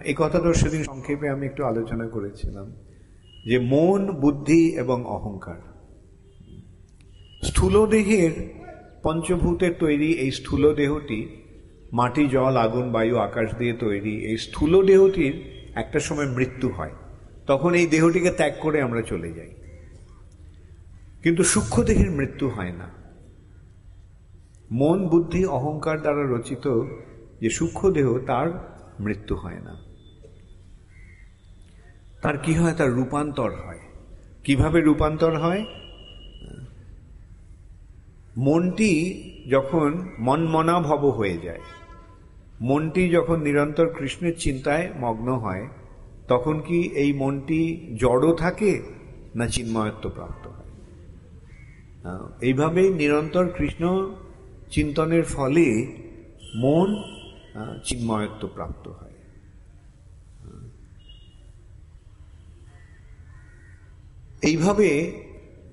A: এই কথাটা সেদিন সংক্ষেপে আমি একটু আলোচনা করেছিলাম যে মন, বুদ্ধি এবং অহংকার, স্থূল দেহের পঞ্চভূতের তৈরি এই স্থূল দেহটি, মাটি, জল, আগুন, বায়ু, আকাশ দিয়ে তৈরি এই স্থূল দেহটির একটা সময় মৃত্যু হয়। তখন এই দেহটিকে ত্যাগ করে আমরা চলে যাই। কিন্তু সূক্ষ্ম দেহের মৃত্যু হয় না। মন, বুদ্ধি, অহংকার দ্বারা রচিত যে সূক্ষ্ম দেহ, তার মৃত্যু হয় না। তার কি হয়? তার রূপান্তর হয়। কিভাবে রূপান্তর হয়? মনটি যখন মনমনাভব হয়ে যায়, মনটি যখন নিরন্তর কৃষ্ণের চিন্তায় মগ্ন হয়, তখন কি এই মনটি জড় থাকে না চিন্ময়ত্ব প্রাপ্ত হয়? এইভাবেই নিরন্তর কৃষ্ণ চিন্তনের ফলে মন চিন্ময়ত্ব প্রাপ্ত হয়। এইভাবে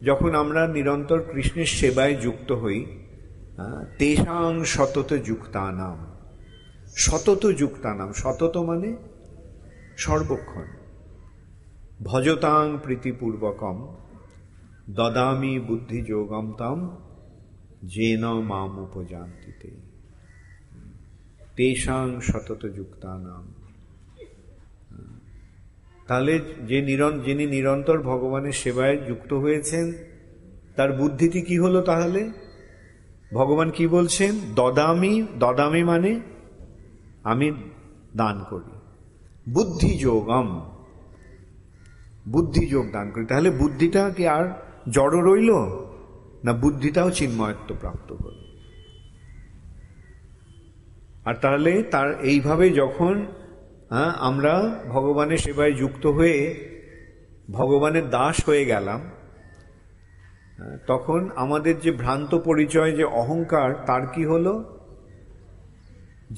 A: যখন আমরা নিরন্তর কৃষ্ণের সেবায় যুক্ত হই, তেষাং সতত যুক্তানাম, সতত যুক্তানাম, সতত মানে সর্বক্ষণ, ভজতাং প্রীতিপূর্বকম দদামি বুদ্ধি যোগম তাম যেন মাম উপজান্তিতে, তেষাং সতত যুক্তানাম। তাহলে যিনি নিরন্তর ভগবানের সেবায় যুক্ত হয়েছেন, তার বুদ্ধিটি কি হলো? তাহলে ভগবান কি বলছেন? দদামি, দদামি মানে আমি দান করি, বুদ্ধি যোগম, বুদ্ধি যোগ দান করি। তাহলে বুদ্ধিটা কি আর জড় রইল না? বুদ্ধিটাও চিন্ময়ত্ব প্রাপ্ত হল। আর তাহলে তার এইভাবে যখন আমরা ভগবানের সেবায় যুক্ত হয়ে ভগবানের দাস হয়ে গেলাম, তখন আমাদের যে ভ্রান্ত পরিচয়, যে অহংকার, তার কি হলো?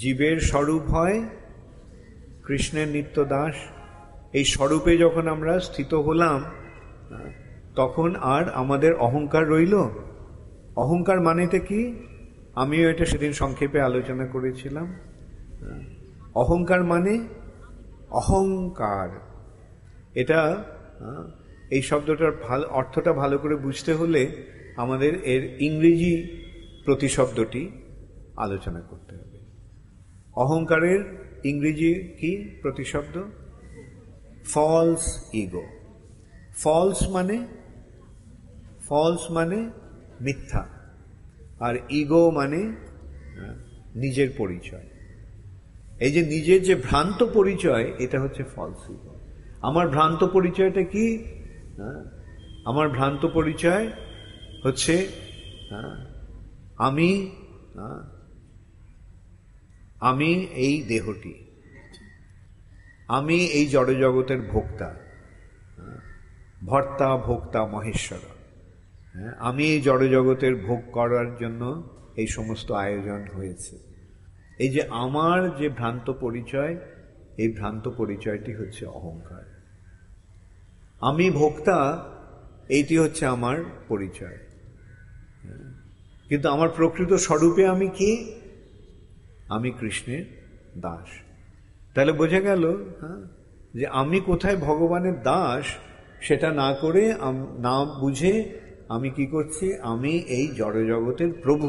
A: জীবের স্বরূপ হয় কৃষ্ণের নিত্য দাস। এই স্বরূপে যখন আমরা স্থিত হলাম, তখন আর আমাদের অহংকার রইল? অহংকার মানেটা কি? আমিও এটা সেদিন সংক্ষেপে আলোচনা করেছিলাম। অহংকার মানে অহংকার। এটা এই শব্দটার অর্থটা ভালো করে বুঝতে হলে আমাদের এর ইংরেজি প্রতিশব্দটি আলোচনা করতে হবে। অহংকারের ইংরেজি কি প্রতিশব্দ? False ego. ফলস মানে মিথ্যা, আর ইগো মানে নিজের পরিচয়। এই যে নিজের যে ভ্রান্ত পরিচয়, এটা হচ্ছে ফলস ইগো। আমার ভ্রান্ত পরিচয়টা কি? আমার ভ্রান্ত পরিচয় হচ্ছে আমি এই দেহটি, আমি এই জড়জগতের ভোক্তা, ভর্তা ভোক্তা মহেশ্বর। আমি এই জড়জগতের ভোগ করার জন্য এই সমস্ত আয়োজন হয়েছে। এই যে আমার যে ভ্রান্ত পরিচয়, এই ভ্রান্ত পরিচয়টি হচ্ছে অহংকার। আমি ভোক্তা, এইটি হচ্ছে আমার পরিচয়। কিন্তু আমার প্রকৃত স্বরূপে আমি কি? আমি কৃষ্ণের দাস। তাহলে বোঝা গেল যে আমি কোথায় ভগবানের দাস সেটা না করে, না বুঝে আমি কি করছি? আমি এই জড়জগতের প্রভু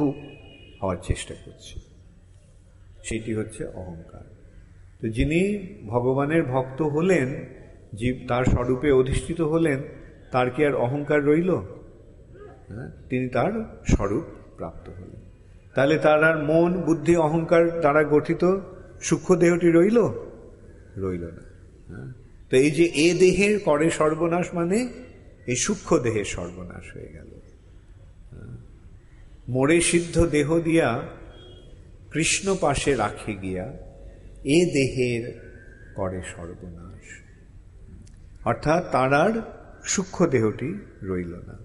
A: হওয়ার চেষ্টা করছি। সেটি হচ্ছে অহংকার। তো যিনি ভগবানের ভক্ত হলেন, জীব তার স্বরূপে অধিষ্ঠিত হলেন, তার কি আর অহংকার রইল? তিনি তার স্বরূপ প্রাপ্ত হলেন। তাহলে তার আর মন, বুদ্ধি, অহংকার দ্বারা গঠিত সূক্ষ্ম দেহটি রইল না। তো এই যে এ দেহের করে সর্বনাশ, মানে এই সূক্ষ্ম দেহের সর্বনাশ হয়ে গেল। মোরে সিদ্ধ দেহ দিয়া কৃষ্ণ পাশে রাখে গিয়া এ দেহের করে সর্বনাশ। অর্থাৎ তার আর সূক্ষ্ম দেহটি রইল না।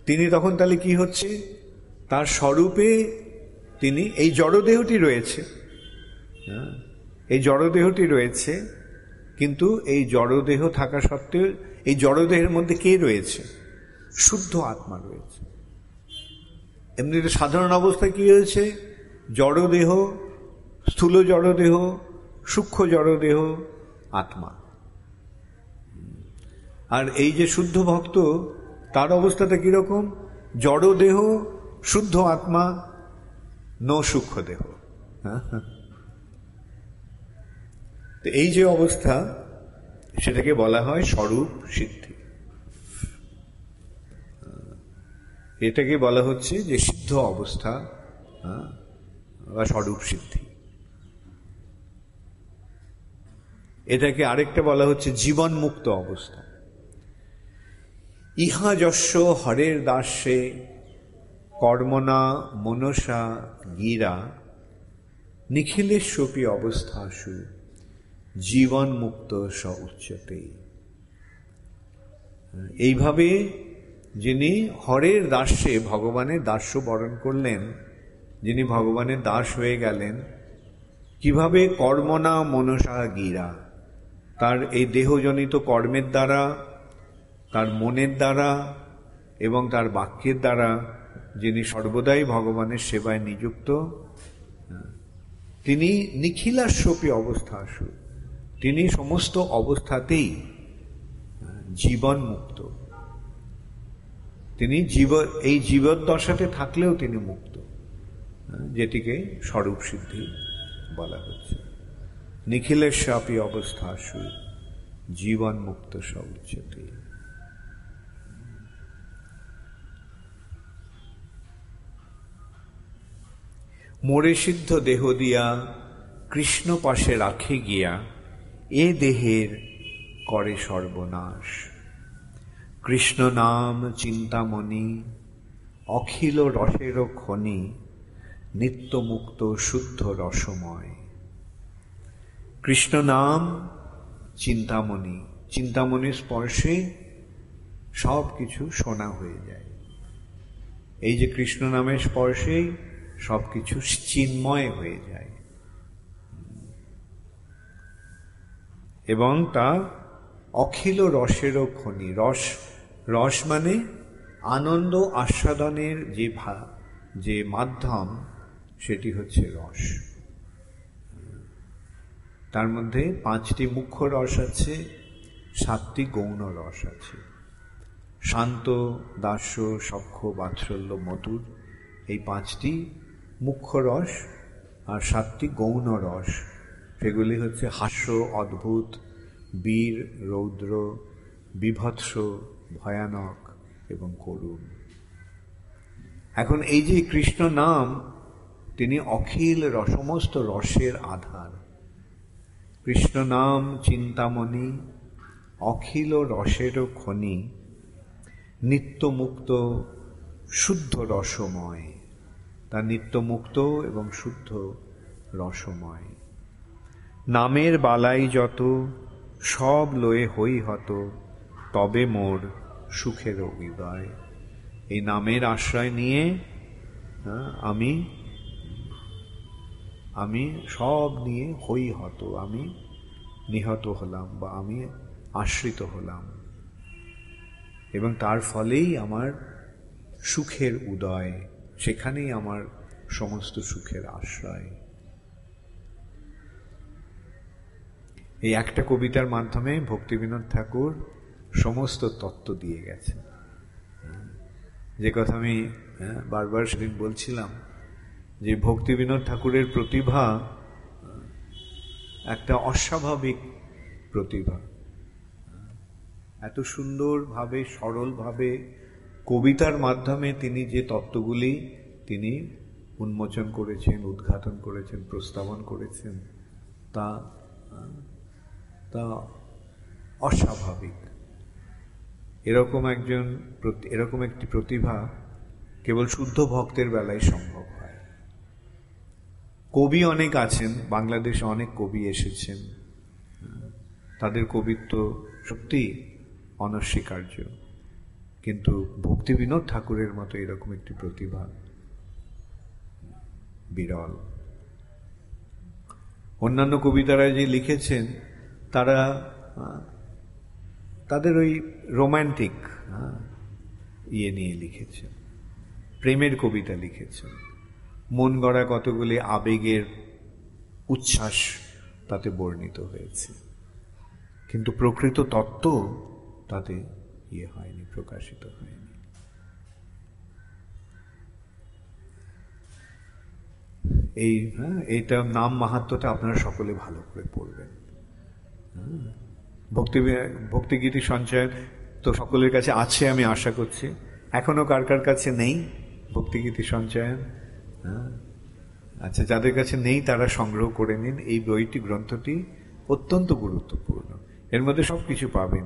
A: তিনি তখন তাহলে কি হচ্ছে? তার স্বরূপে তিনি এই জড়দেহটি রয়েছে, এই জড়দেহটি রয়েছে, কিন্তু এই জড়দেহ থাকা সত্ত্বেও এই জড়দেহের মধ্যে কে রয়েছে? শুদ্ধ আত্মা রয়েছে। এমনিতে সাধারণ অবস্থায় কি হয়েছে? জড়দেহ, স্থূল জড়দেহ, সূক্ষ্ম জড়দেহ, আত্মা। আর এই যে শুদ্ধ ভক্ত, তার অবস্থাটা কিরকম? জড়দেহ, শুদ্ধ আত্মা, নো সূক্ষ্ম দেহ। তো এই যে অবস্থা, সেটাকে বলা হয় স্বরূপ সিদ্ধি। এটাকে বলা হচ্ছে যে সিদ্ধ অবস্থা বা স্বরূপ সিদ্ধি। এটাকে আরেকটা বলা হচ্ছে জীবন মুক্ত অবস্থা। ইহা যস্য হরের দাস্যে কর্মণা মনসা গিরা নিখিলেশ্বপি অবস্থাসু জীবন মুক্ত স উচ্যতে। এইভাবে যিনি হরের দাস্যে ভগবানের দাস্য বরণ করলেন, যিনি ভগবানের দাস হয়ে গেলেন, কিভাবে? কর্মণা মনসা গিরা, তার এই দেহজনিত কর্মের দ্বারা, তার মনের দ্বারা এবং তার বাক্যের দ্বারা যিনি সর্বদাই ভগবানের সেবায় নিযুক্ত, তিনি নিখিলাস্বপি অবস্থাসু, তিনি সমস্ত অবস্থাতেই জীবন মুক্ত। তিনি এই জীবদ্দশাতে থাকলেও তিনি মুক্ত, যেটিকে স্বরূপ সিদ্ধি বলা হচ্ছে। নিখিলেশ্বপি অবস্থাসু জীবন মুক্ত স উচ্যতে। মোরে সিদ্ধ দেহ দিয়া কৃষ্ণ পাশে রাখে গিয়া এ দেহের করে সর্বনাশ। কৃষ্ণ নাম চিন্তামণি অখিল রসের খনি নিত্যমুক্ত শুদ্ধ রসময়। কৃষ্ণ নাম চিন্তামণি, চিন্তামণির স্পর্শে সব কিছু সোনা হয়ে যায়। এই যে কৃষ্ণ নামের স্পর্শে সবকিছু চিন্ময় হয়ে যায় এবং তা অখিল রসেরও খনি। রস মানে আনন্দ আস্বাদনের যে মাধ্যম, সেটি হচ্ছে রস। তার মধ্যে 5টি মুখ্য রস আছে, 7টি গৌণ রস আছে। শান্ত, দাস্য, সখ্য, বাৎসল্য, মধুর, এই 5টি মুখ্য রস আর 7টি গৌণ রস। সেগুলি হচ্ছে হাস্য, অদ্ভুত, বীর, রৌদ্র, বিভৎস, ভয়ানক এবং করুণ। এখন এই যে কৃষ্ণ নাম, তিনি অখিল সমস্ত রসের আধার। কৃষ্ণ নাম চিন্তামণি অখিল রসেরও খনি নিত্যমুক্ত শুদ্ধ রসময়। তা নিত্যমুক্ত এবং শুদ্ধ রসময়। নামের বালাই যত সব লয়ে হই হত তবে মোর সুখের উদয়। এই নামের আশ্রয় নিয়ে আমি সব নিয়ে হই হত, আমি নিহত হলাম বা আমি আশ্রিত হলাম, এবং তার ফলেই আমার সুখের উদয়, সেখানেই আমার সমস্ত সুখের আশ্রয়। এই একটা কবিতার মাধ্যমে ভক্তিবিনোদ ঠাকুর সমস্ত তত্ত্ব দিয়ে গেছেন। যে কথা আমি বারবার সেদিন বলছিলাম, যে ভক্তিবিনোদ ঠাকুরের প্রতিভা একটা অস্বাভাবিক প্রতিভা। এত সুন্দরভাবে, সরলভাবে কবিতার মাধ্যমে তিনি যে তত্ত্বগুলি তিনি উন্মোচন করেছেন, উদ্ঘাটন করেছেন, প্রস্তাবন করেছেন, তা অস্বাভাবিক। এরকম একটি প্রতিভা কেবল শুদ্ধ ভক্তের বেলায় সম্ভব হয়। কবি অনেক আছেন, বাংলাদেশে অনেক কবি এসেছেন, তাদের কবিত্ব সত্যি অনস্বীকার্য, কিন্তু ভক্তিবিনোদ ঠাকুরের মতো এরকম একটি প্রতিভা বিরল। অন্যান্য কবিতারা যে লিখেছেন তারা তাদের ওই রোম্যান্টিক ইয়ে নিয়ে লিখেছেন, প্রেমের কবিতা লিখেছেন, মন গড়া কতগুলি আবেগের উচ্ছ্বাস তাতে বর্ণিত হয়েছে, কিন্তু প্রকৃত তত্ত্ব তাতে ইয়ে হয়নি, প্রকাশিত হয়নি। এইটা নাম মাহাত্ম্যটা আপনারা সকলে ভালো করে পড়বেন। ভক্তিগীতি সঞ্চয়ন তো সকলের কাছে আছে আমি আশা করছি। এখনো কার কার কাছে নেই ভক্তিগীতি সঞ্চয়ন? আচ্ছা, যাদের কাছে নেই তারা সংগ্রহ করে নিন। এই বইটি, গ্রন্থটি অত্যন্ত গুরুত্বপূর্ণ, এর মধ্যে সব কিছু পাবেন।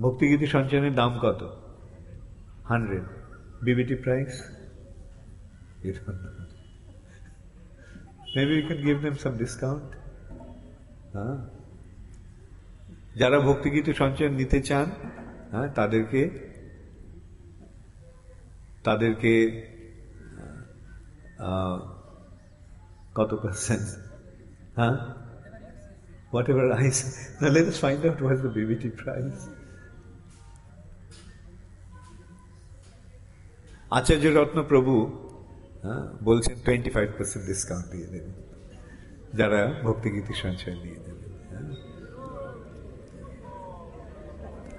A: ভক্তিগীতি সঞ্চয়নের দাম কত? 100। BBT price? Maybe you can give them some discount. যারা ভক্তিগীতি সঞ্চয়ন নিতে চান তাদেরকে কত percent? Whatever I say. Now let us find out what's the BBT price. আচার্য রত্ন প্রভু বলছেন 25% ডিসকাউন্ট দিয়ে দেবেন যারা ভক্তিগীতি সঞ্চয় নিয়ে দেবেন।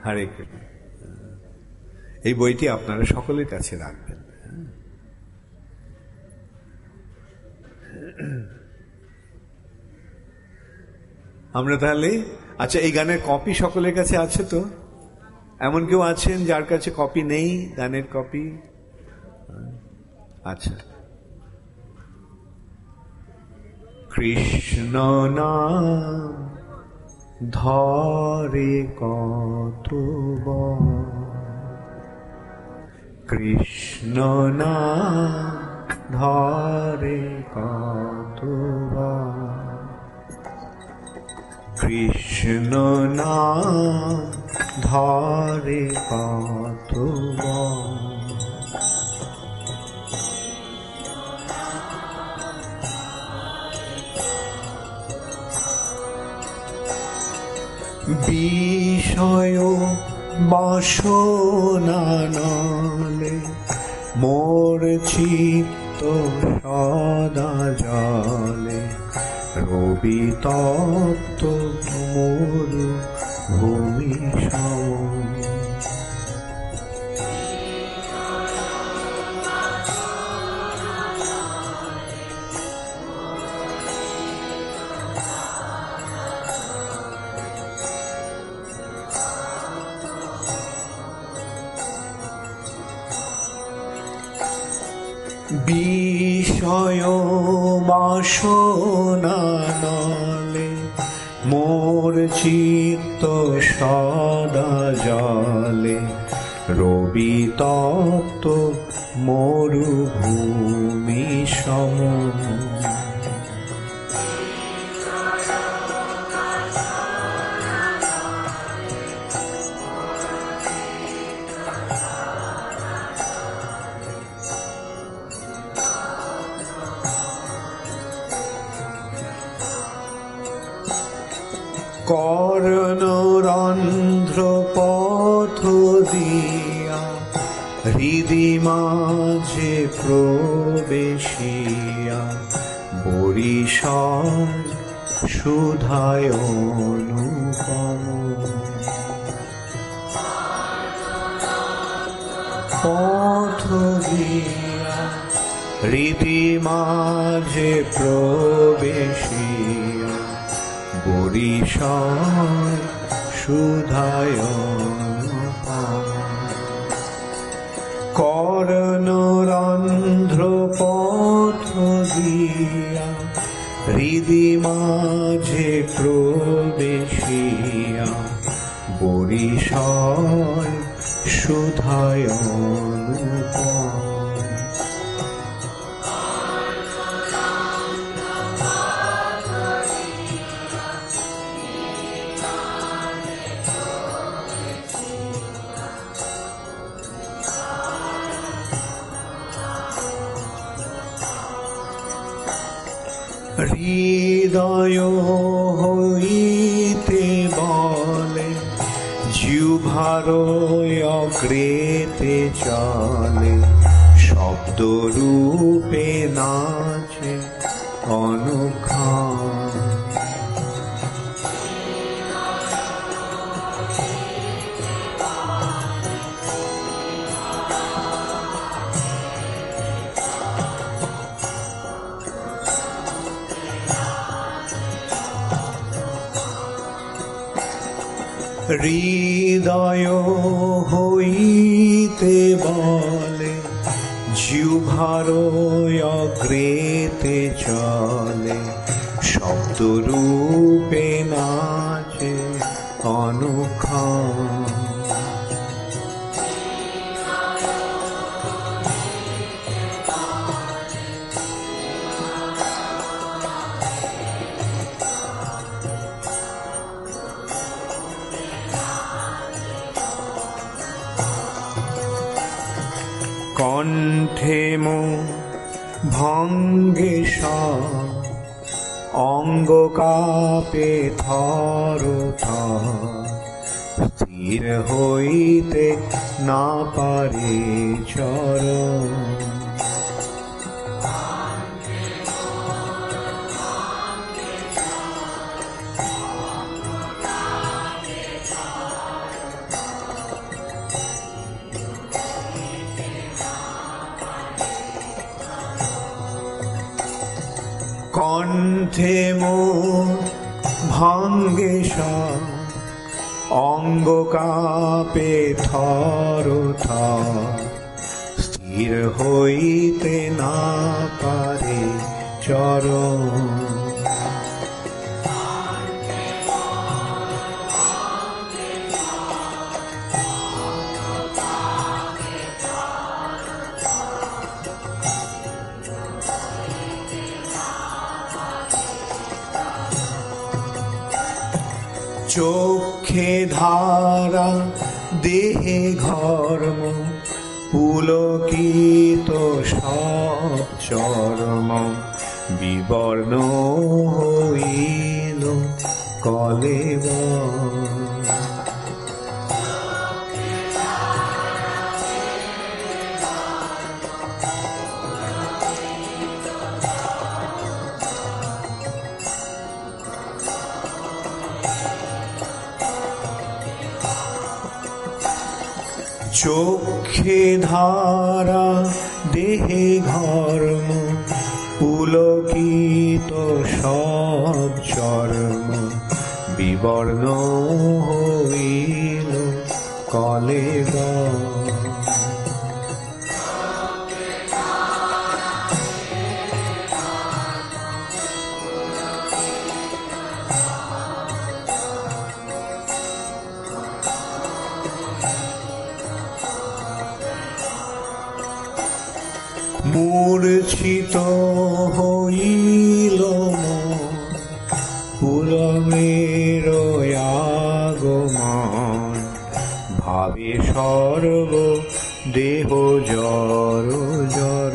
A: হরে কৃষ্ণ। এই বইটি আপনারা সকলের কাছে রাখবেন। আমরা তাহলে, আচ্ছা, এই গানের কপি সকলের কাছে আছে তো? এমন কেউ আছেন যার কাছে কপি নেই, গানের কপি? আচ্ছা। কৃষ্ণ নাম ধরে কতবার, কৃষ্ণ নাম ধরে কতবার, কৃষ্ণ নাম ধরে কতবার, বিষয় বাসনা নলে মোর চিত্ত সদা জলে, রবি তপ্ত মরু ভূমি সম, বিষয় বাসনা নলে মোর চিত্ত সদা জলে, রবি তপ্ত মরুভূমি সম, কর্ণরন্ধ্র পথ দিয়া হৃদি মাঝে প্রবেশিয়া, বরিশাল সুধায় অনুপম, পথ দিয়া হৃদি মাঝে প্রবেশিয়া, বরিশাল সুধায় অনুপম, কর্ণরন্ধ্র পথ দিয়া হৃদি মাঝে প্রবেশিয়া, বরিশাল সুধায় অনুপম, হৃদয় জিহ্বারোয় অগ্রেতে চলে, শব্দ রূপে নাচে অনুক্ষণ। হৃদয় হইতে বলে, জিহ্বারোয় অগ্রেতে চলে, শব্দ রূপে নাচে অনুক্ষণ। কণ্ঠে মো ভঙ্গে অঙ্গ কাপে থর থর, স্থির হইতে না পারে চরণ। কণ্ঠে মোর ভাঙ্গে অঙ্গ কাপে থর থর, স্থির হইতে না পারে চরণ। চোখে ধারা দেহে ঘর্ম, পুলকিত সব চর্ম, বিবর্ণ হইল কলেবর। চোখে ধারা দেহে ঘর্ম, পুলকিত সব চর্ম, বিবর্ণ হইল কলেবর। মূর্ছিত হইল পুলমের আগমন, ভাবে সর্ব দেহ জর জর।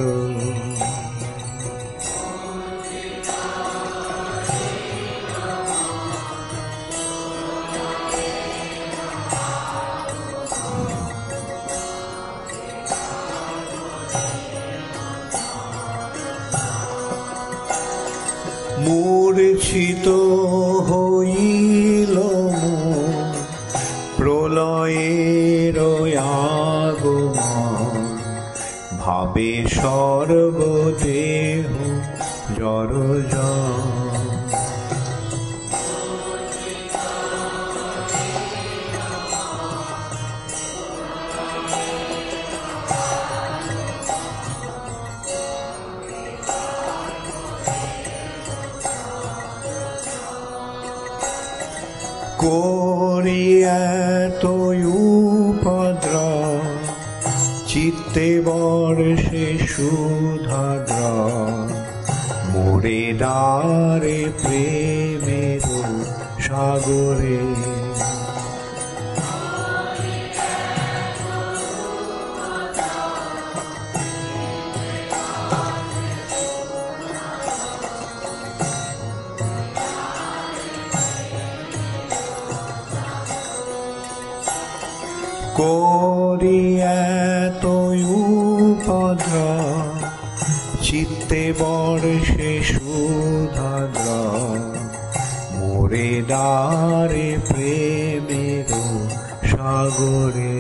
A: মূর্ছিত হইল প্রলয়ের আগমন, ভাবে সর্বদেহ জর জর। করি এত উপদ্রব, চিত্তে বর্ষে সুধাদ্র, মোরে দ্বারে প্রেমের সাগরে। করি এত উপদ্রব, চিত্তে বর্ষে সুধাদ্রা, মোরে দ্বারে প্রেমের সাগরে।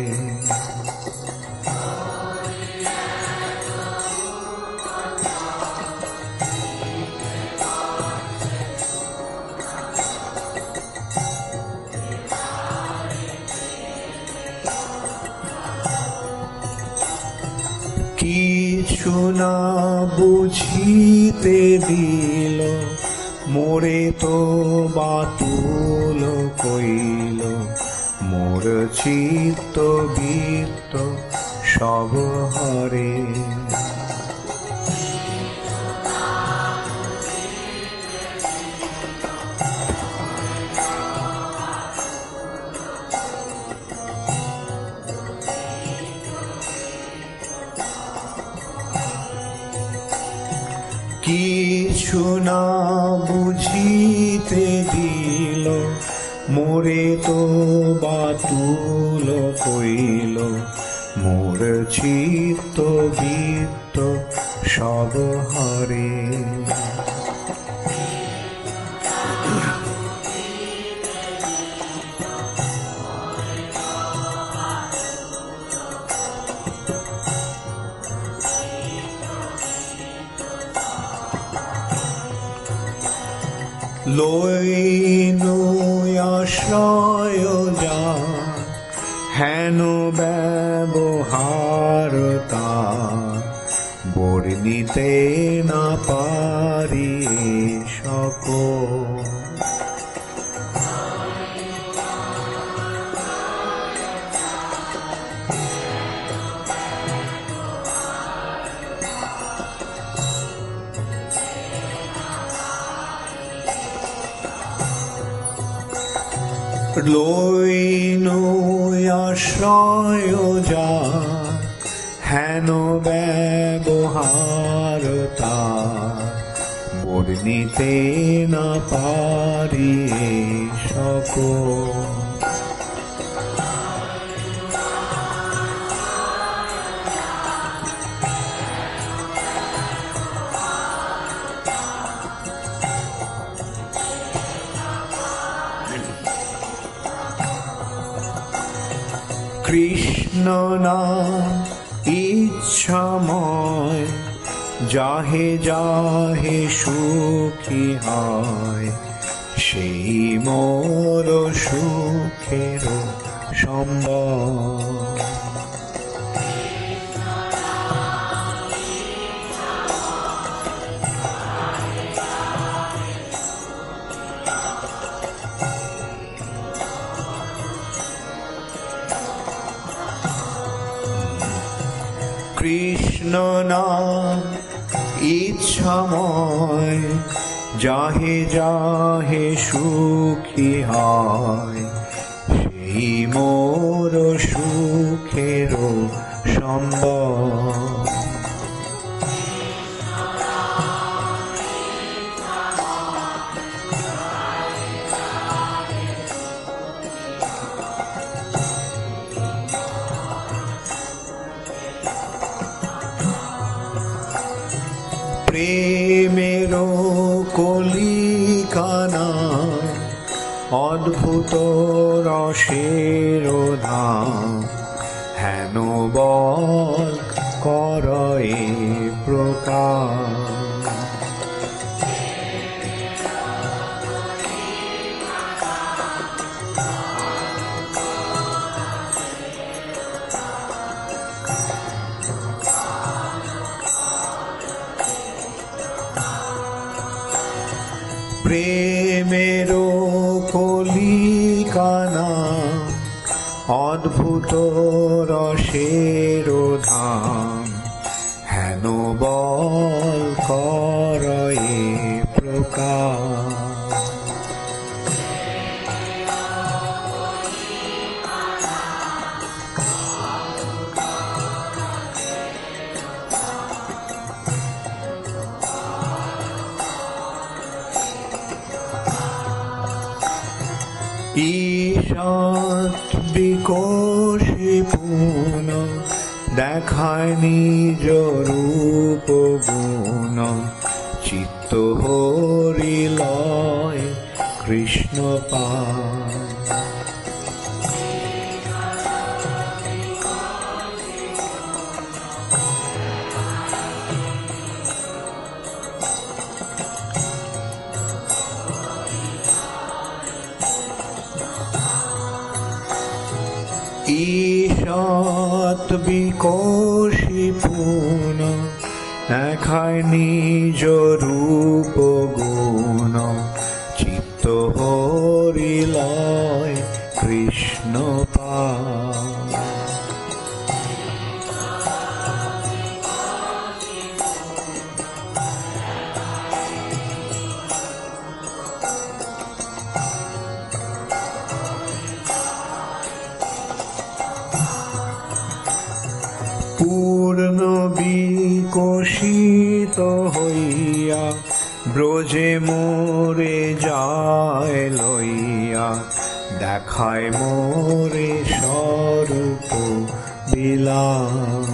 A: কিছু না বুঝিতে দিল, মোরে তো বাতুল কইল, মোর চিত্ত বৃত্ত সব হরে। কিছু না বুঝিতে দিল, মোরে তো বাতুল কইল, মোর চিত্ত বৃত্ত সব হরে। লইনু আশ্রয় যার, হেন ব্যবহার তার, বর্ণিতে না পারি সকল। লইনু আশ্রয় যার, হেন ব্যবহার তার, বর্ণিতে না পারি সকল। কৃষ্ণ নাম ইচ্ছাময়, যাহে যাহে সুখী হয়, সেই মোর সুখের সম্বল। কৃষ্ণ নাম ইচ্ছাময়, যাহে যাহে সুখী হয়, সেই মোর সুখের সম্বল। প্রেমের কলিকানা, অদ্ভুত রসের ধাম, হেন বল করয়ে প্রকাশ। প্রেমের কলিকানা, অদ্ভুত রসের ধাম, হেন বল করয়ে প্রকাশ। ঈষৎ বিকশিপু পুন দেখায় নিজ রূপ গুণ চিত্ত হরিলয় কৃষ্ণ পায়। ঈষৎ বিকোষী পুন দেখায় নিজ রূপ গুণ চিত্ত হরিলয় কৃষ্ণ পায়। পূর্ণ বিকশিত হইয়া ব্রজে মোরে যায় লইয়া দেখায় মোরে স্বরূপ বিলাস।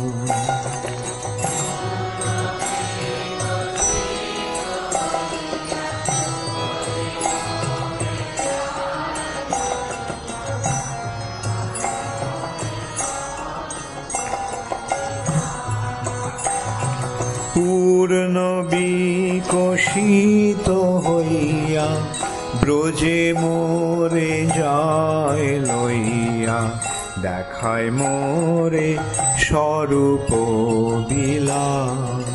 A: পূর্ণ বিকশিত হইয়া ব্রজে মোরে যায় লইয়া দেখায় মোরে স্বরূপ বিলাস।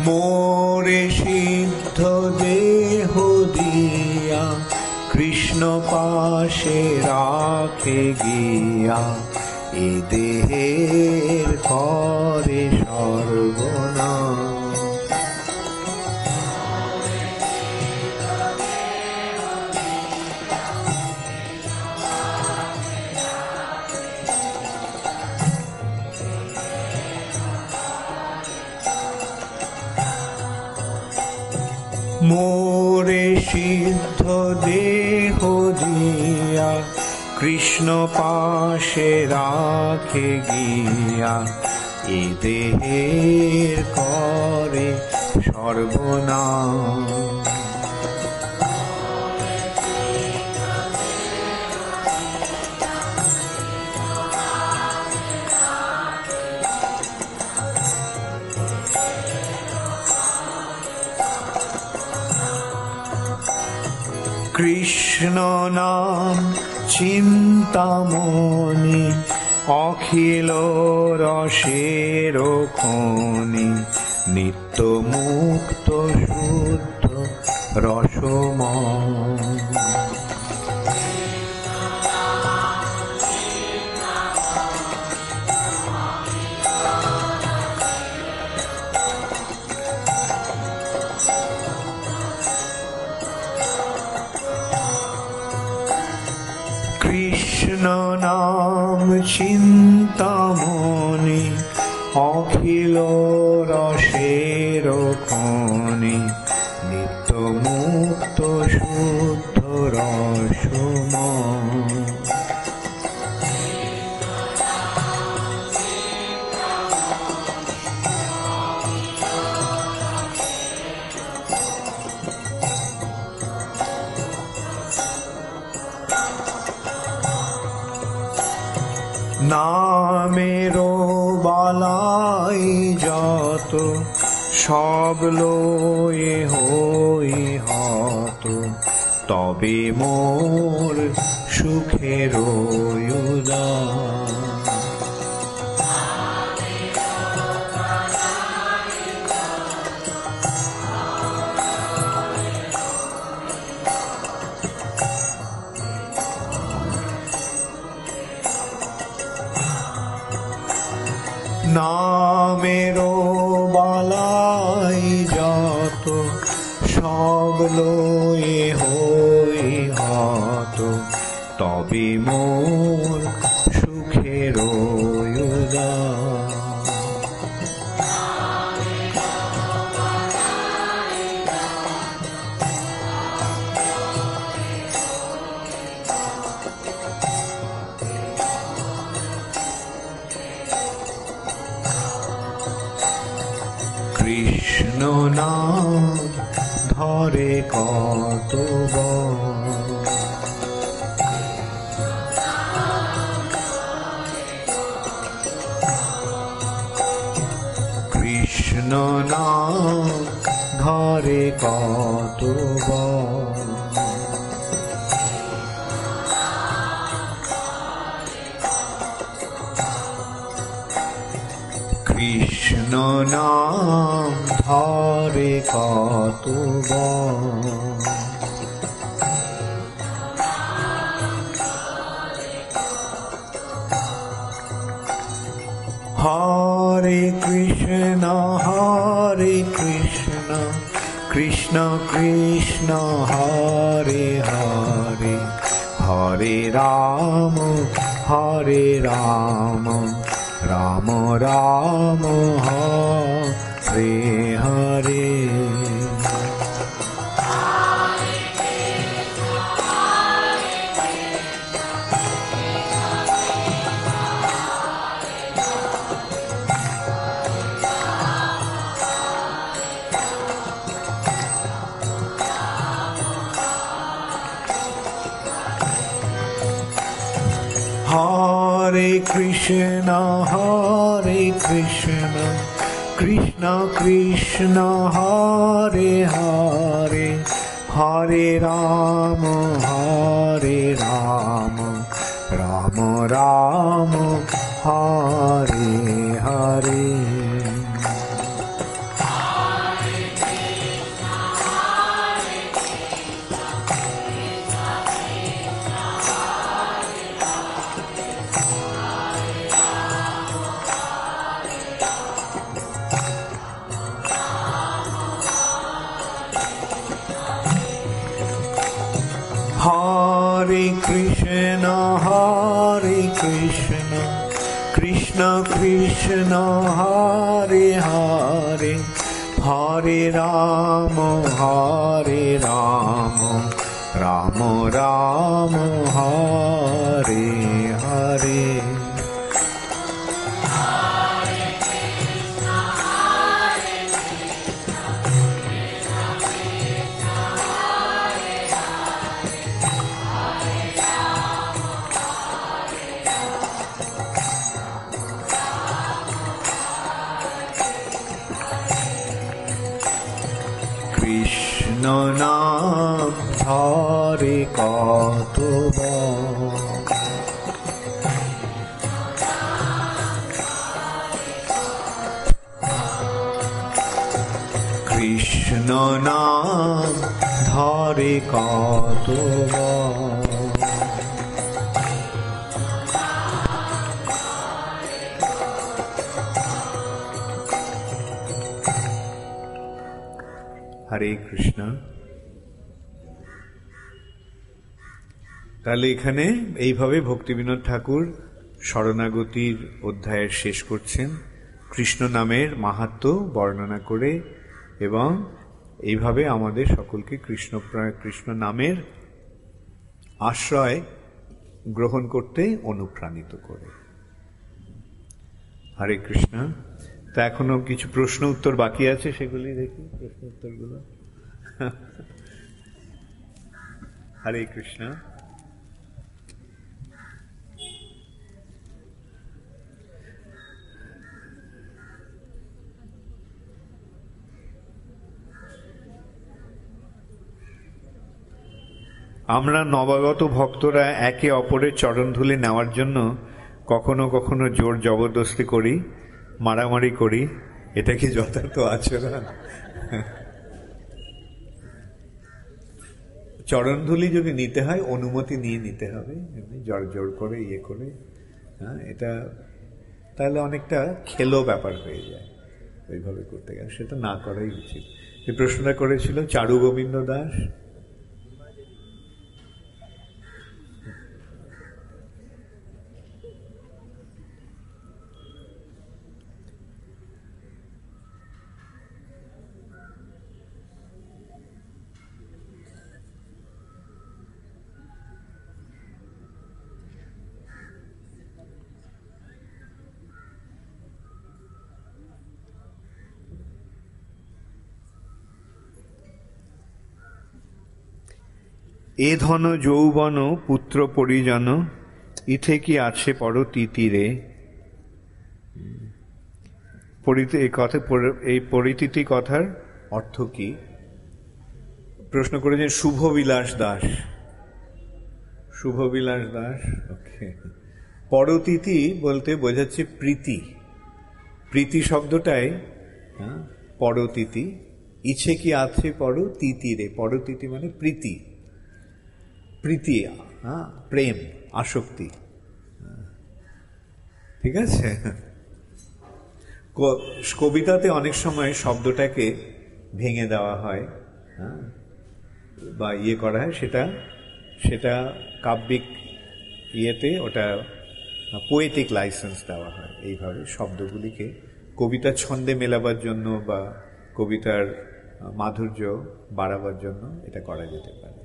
A: মোরে সিদ্ধ দেহ দিয়া কৃষ্ণ পাশে রাখে গিয়া এ দেহের করে সর্বনাশ। মোরে সিদ্ধ দেহ দিয়া কৃষ্ণ পাশে রাখে গিয়া এ দেহের করে সর্বনাশ। কৃষ্ণ নাম চিন্তামণি অখিল রসের খনি নিত্য মুক্ত শুদ্ধ রসময়। কৃষ্ণ নাম চিন্তামণি অখিল রসের খনি নিত্য মুক্ত শুদ্ধ রসময়। নামেরও বালাই যত সব লয়ে হই হত তবে মোর সুখের উদার। নামেরও বালাই যত সব লয়ে হই হত তবে মোর নাম ধরে কতবার, কৃষ্ণ নাম ধরে কতবার, কৃষ্ণ নাম ধরে কতবার, হরে কৃষ্ণ কৃষ্ণ কৃষ্ণ হরে হরে, হরে রাম রাম রাম হরে হরে। হরে কৃষ্ণ কৃষ্ণ কৃষ্ণ হরে হরে, হরে রাম রাম রাম হরে হরে। হরে কৃষ্ণ কৃষ্ণ কৃষ্ণ হরে হরে, হরে রাম রাম রাম হরে হরে। কৃষ্ণ নাম ধরে কতবার, কৃষ্ণ নাম ধরে কতবার, হরে কৃষ্ণ। তাহলে এখানে এইভাবে ভক্তিবিনোদ ঠাকুর শরণাগতির অধ্যায়ের শেষ করছেন, কৃষ্ণ নামের মাহাত্ম্য বর্ণনা করে, এবং এইভাবে আমাদের সকলকে কৃষ্ণ নামের আশ্রয় গ্রহণ করতে অনুপ্রাণিত করে। হরে কৃষ্ণ। তা এখনো কিছু প্রশ্ন উত্তর বাকি আছে, সেগুলি দেখি প্রশ্ন উত্তরগুলো। হরে কৃষ্ণ। আমরা নবাগত ভক্তরা একে অপরের চরণধুলি নেওয়ার জন্য কখনো কখনো জোর জবরদস্তি করি, মারামারি করি। এটা কি যথার্থ আচরণ? চরণধুলি যদি নিতে হয় অনুমতি নিয়ে নিতে হবে, এমনি জোর জোর করে ইয়ে করে, হ্যাঁ, এটা তাহলে অনেকটা খেলো ব্যাপার হয়ে যায় ওইভাবে করতে গেলে। সেটা না করাই উচিত। এই প্রশ্নটা করেছিল চারু গোবিন্দ দাস। এ ধন যৌবন পুত্র পরিজন, ইথে কি আছে পর তিতিরে। এই পরিতিতি কথার অর্থ কি? প্রশ্ন করেছেন শুভবিলাস দাস। শুভবিলাস দাস, ওকে। পরতিথি বলতে বোঝাচ্ছে প্রীতি। প্রীতি শব্দটাই পরতিথি। ইচ্ছে কি আছে পর তিতিরে। পরতিথি মানে প্রীতি, প্রীতি, প্রেম, আসক্তি। ঠিক আছে। কবিতাতে অনেক সময় শব্দটাকে ভেঙে দেওয়া হয় বা করা হয়, সেটা কাব্যিক ইয়েতে ওটা পোয়েটিক লাইসেন্স দেওয়া হয়। এইভাবে শব্দগুলিকে কবিতার ছন্দে মেলাবার জন্য বা কবিতার মাধুর্য বাড়াবার জন্য এটা করা যেতে পারে।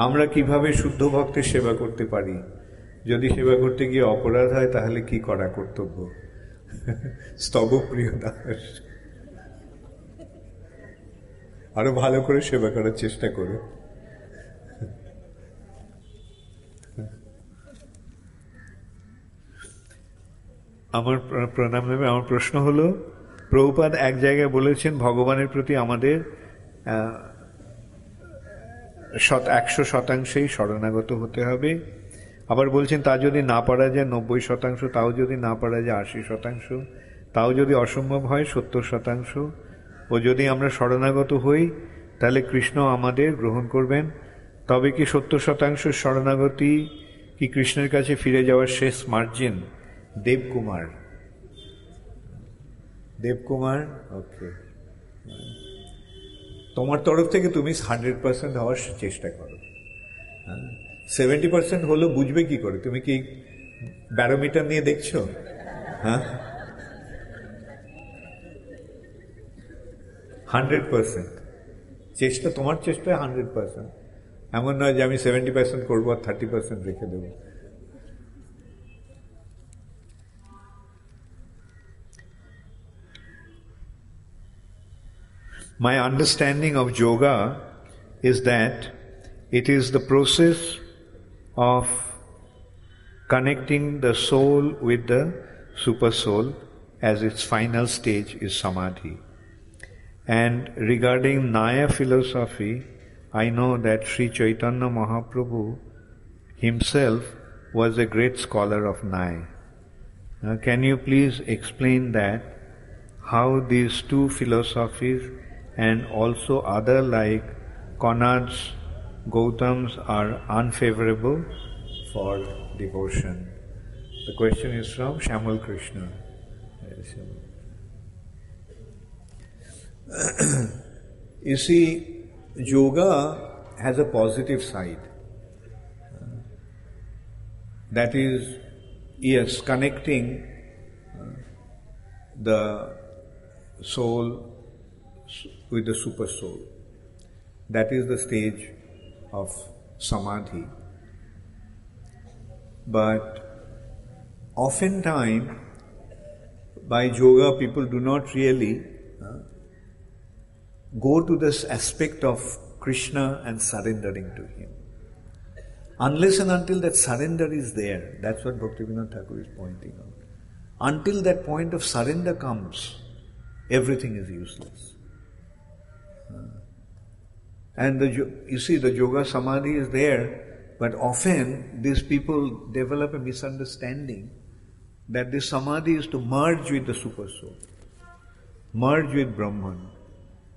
A: আমরা কিভাবে শুদ্ধ ভক্তের সেবা করতে পারি? যদি সেবা করতে গিয়ে অপরাধ হয় তাহলে কি করা কর্তব্য? স্তব প্রিয় দাস, আরো ভালো করে সেবা করার চেষ্টা করো। আমার প্রণাম নেবে। আমার প্রশ্ন হলো, প্রভুপাদ এক জায়গায় বলেছেন ভগবানের প্রতি আমাদের 100% শরণাগত হতে হবে। আবার বলছেন তা যদি না পারা যায় 90%, তাও যদি না পারা যায় 80%, তাও যদি অসম্ভব হয় 70%, ও যদি আমরা শরণাগত হই তাহলে কৃষ্ণ আমাদের গ্রহণ করবেন। তবে কি 70% শরণাগতি কি কৃষ্ণের কাছে ফিরে যাওয়ার শেষ মার্জিন? দেবকুমার, দেবকুমার, ওকে। তোমার তরফ থেকে তুমি 100% হওয়ার চেষ্টা করো। 70% হলো বুঝবে কি করে? তুমি কি ব্যারোমিটার নিয়ে দেখছো? হ্যাঁ, 100% চেষ্টা, তোমার চেষ্টায় 100%। এমন নয় যে আমি 70% করবো আর 30% রেখে দেবো। My understanding of yoga is that it is the process of connecting the soul with the super soul, as its final stage is samadhi. And regarding Nyaya philosophy, I know that Sri Chaitanya Mahaprabhu himself was a great scholar of Nyaya. Now, can you please explain that, how these two philosophies and also other like Conrad's, Gautam's are unfavorable for devotion? The question is from Shamal Krishna. You see, yoga has a positive side. That is, yes, connecting the soul with the super soul. That is the stage of samadhi. But oftentimes by yoga people do not really go to this aspect of Krishna and surrendering to him. Unless and until that surrender is there, that's what Bhaktivinoda Thakur is pointing out. Until that point of surrender comes, everything is useless. And you see, the yoga samadhi is there, but often these people develop a misunderstanding that this samadhi is to merge with the super soul, merge with Brahman.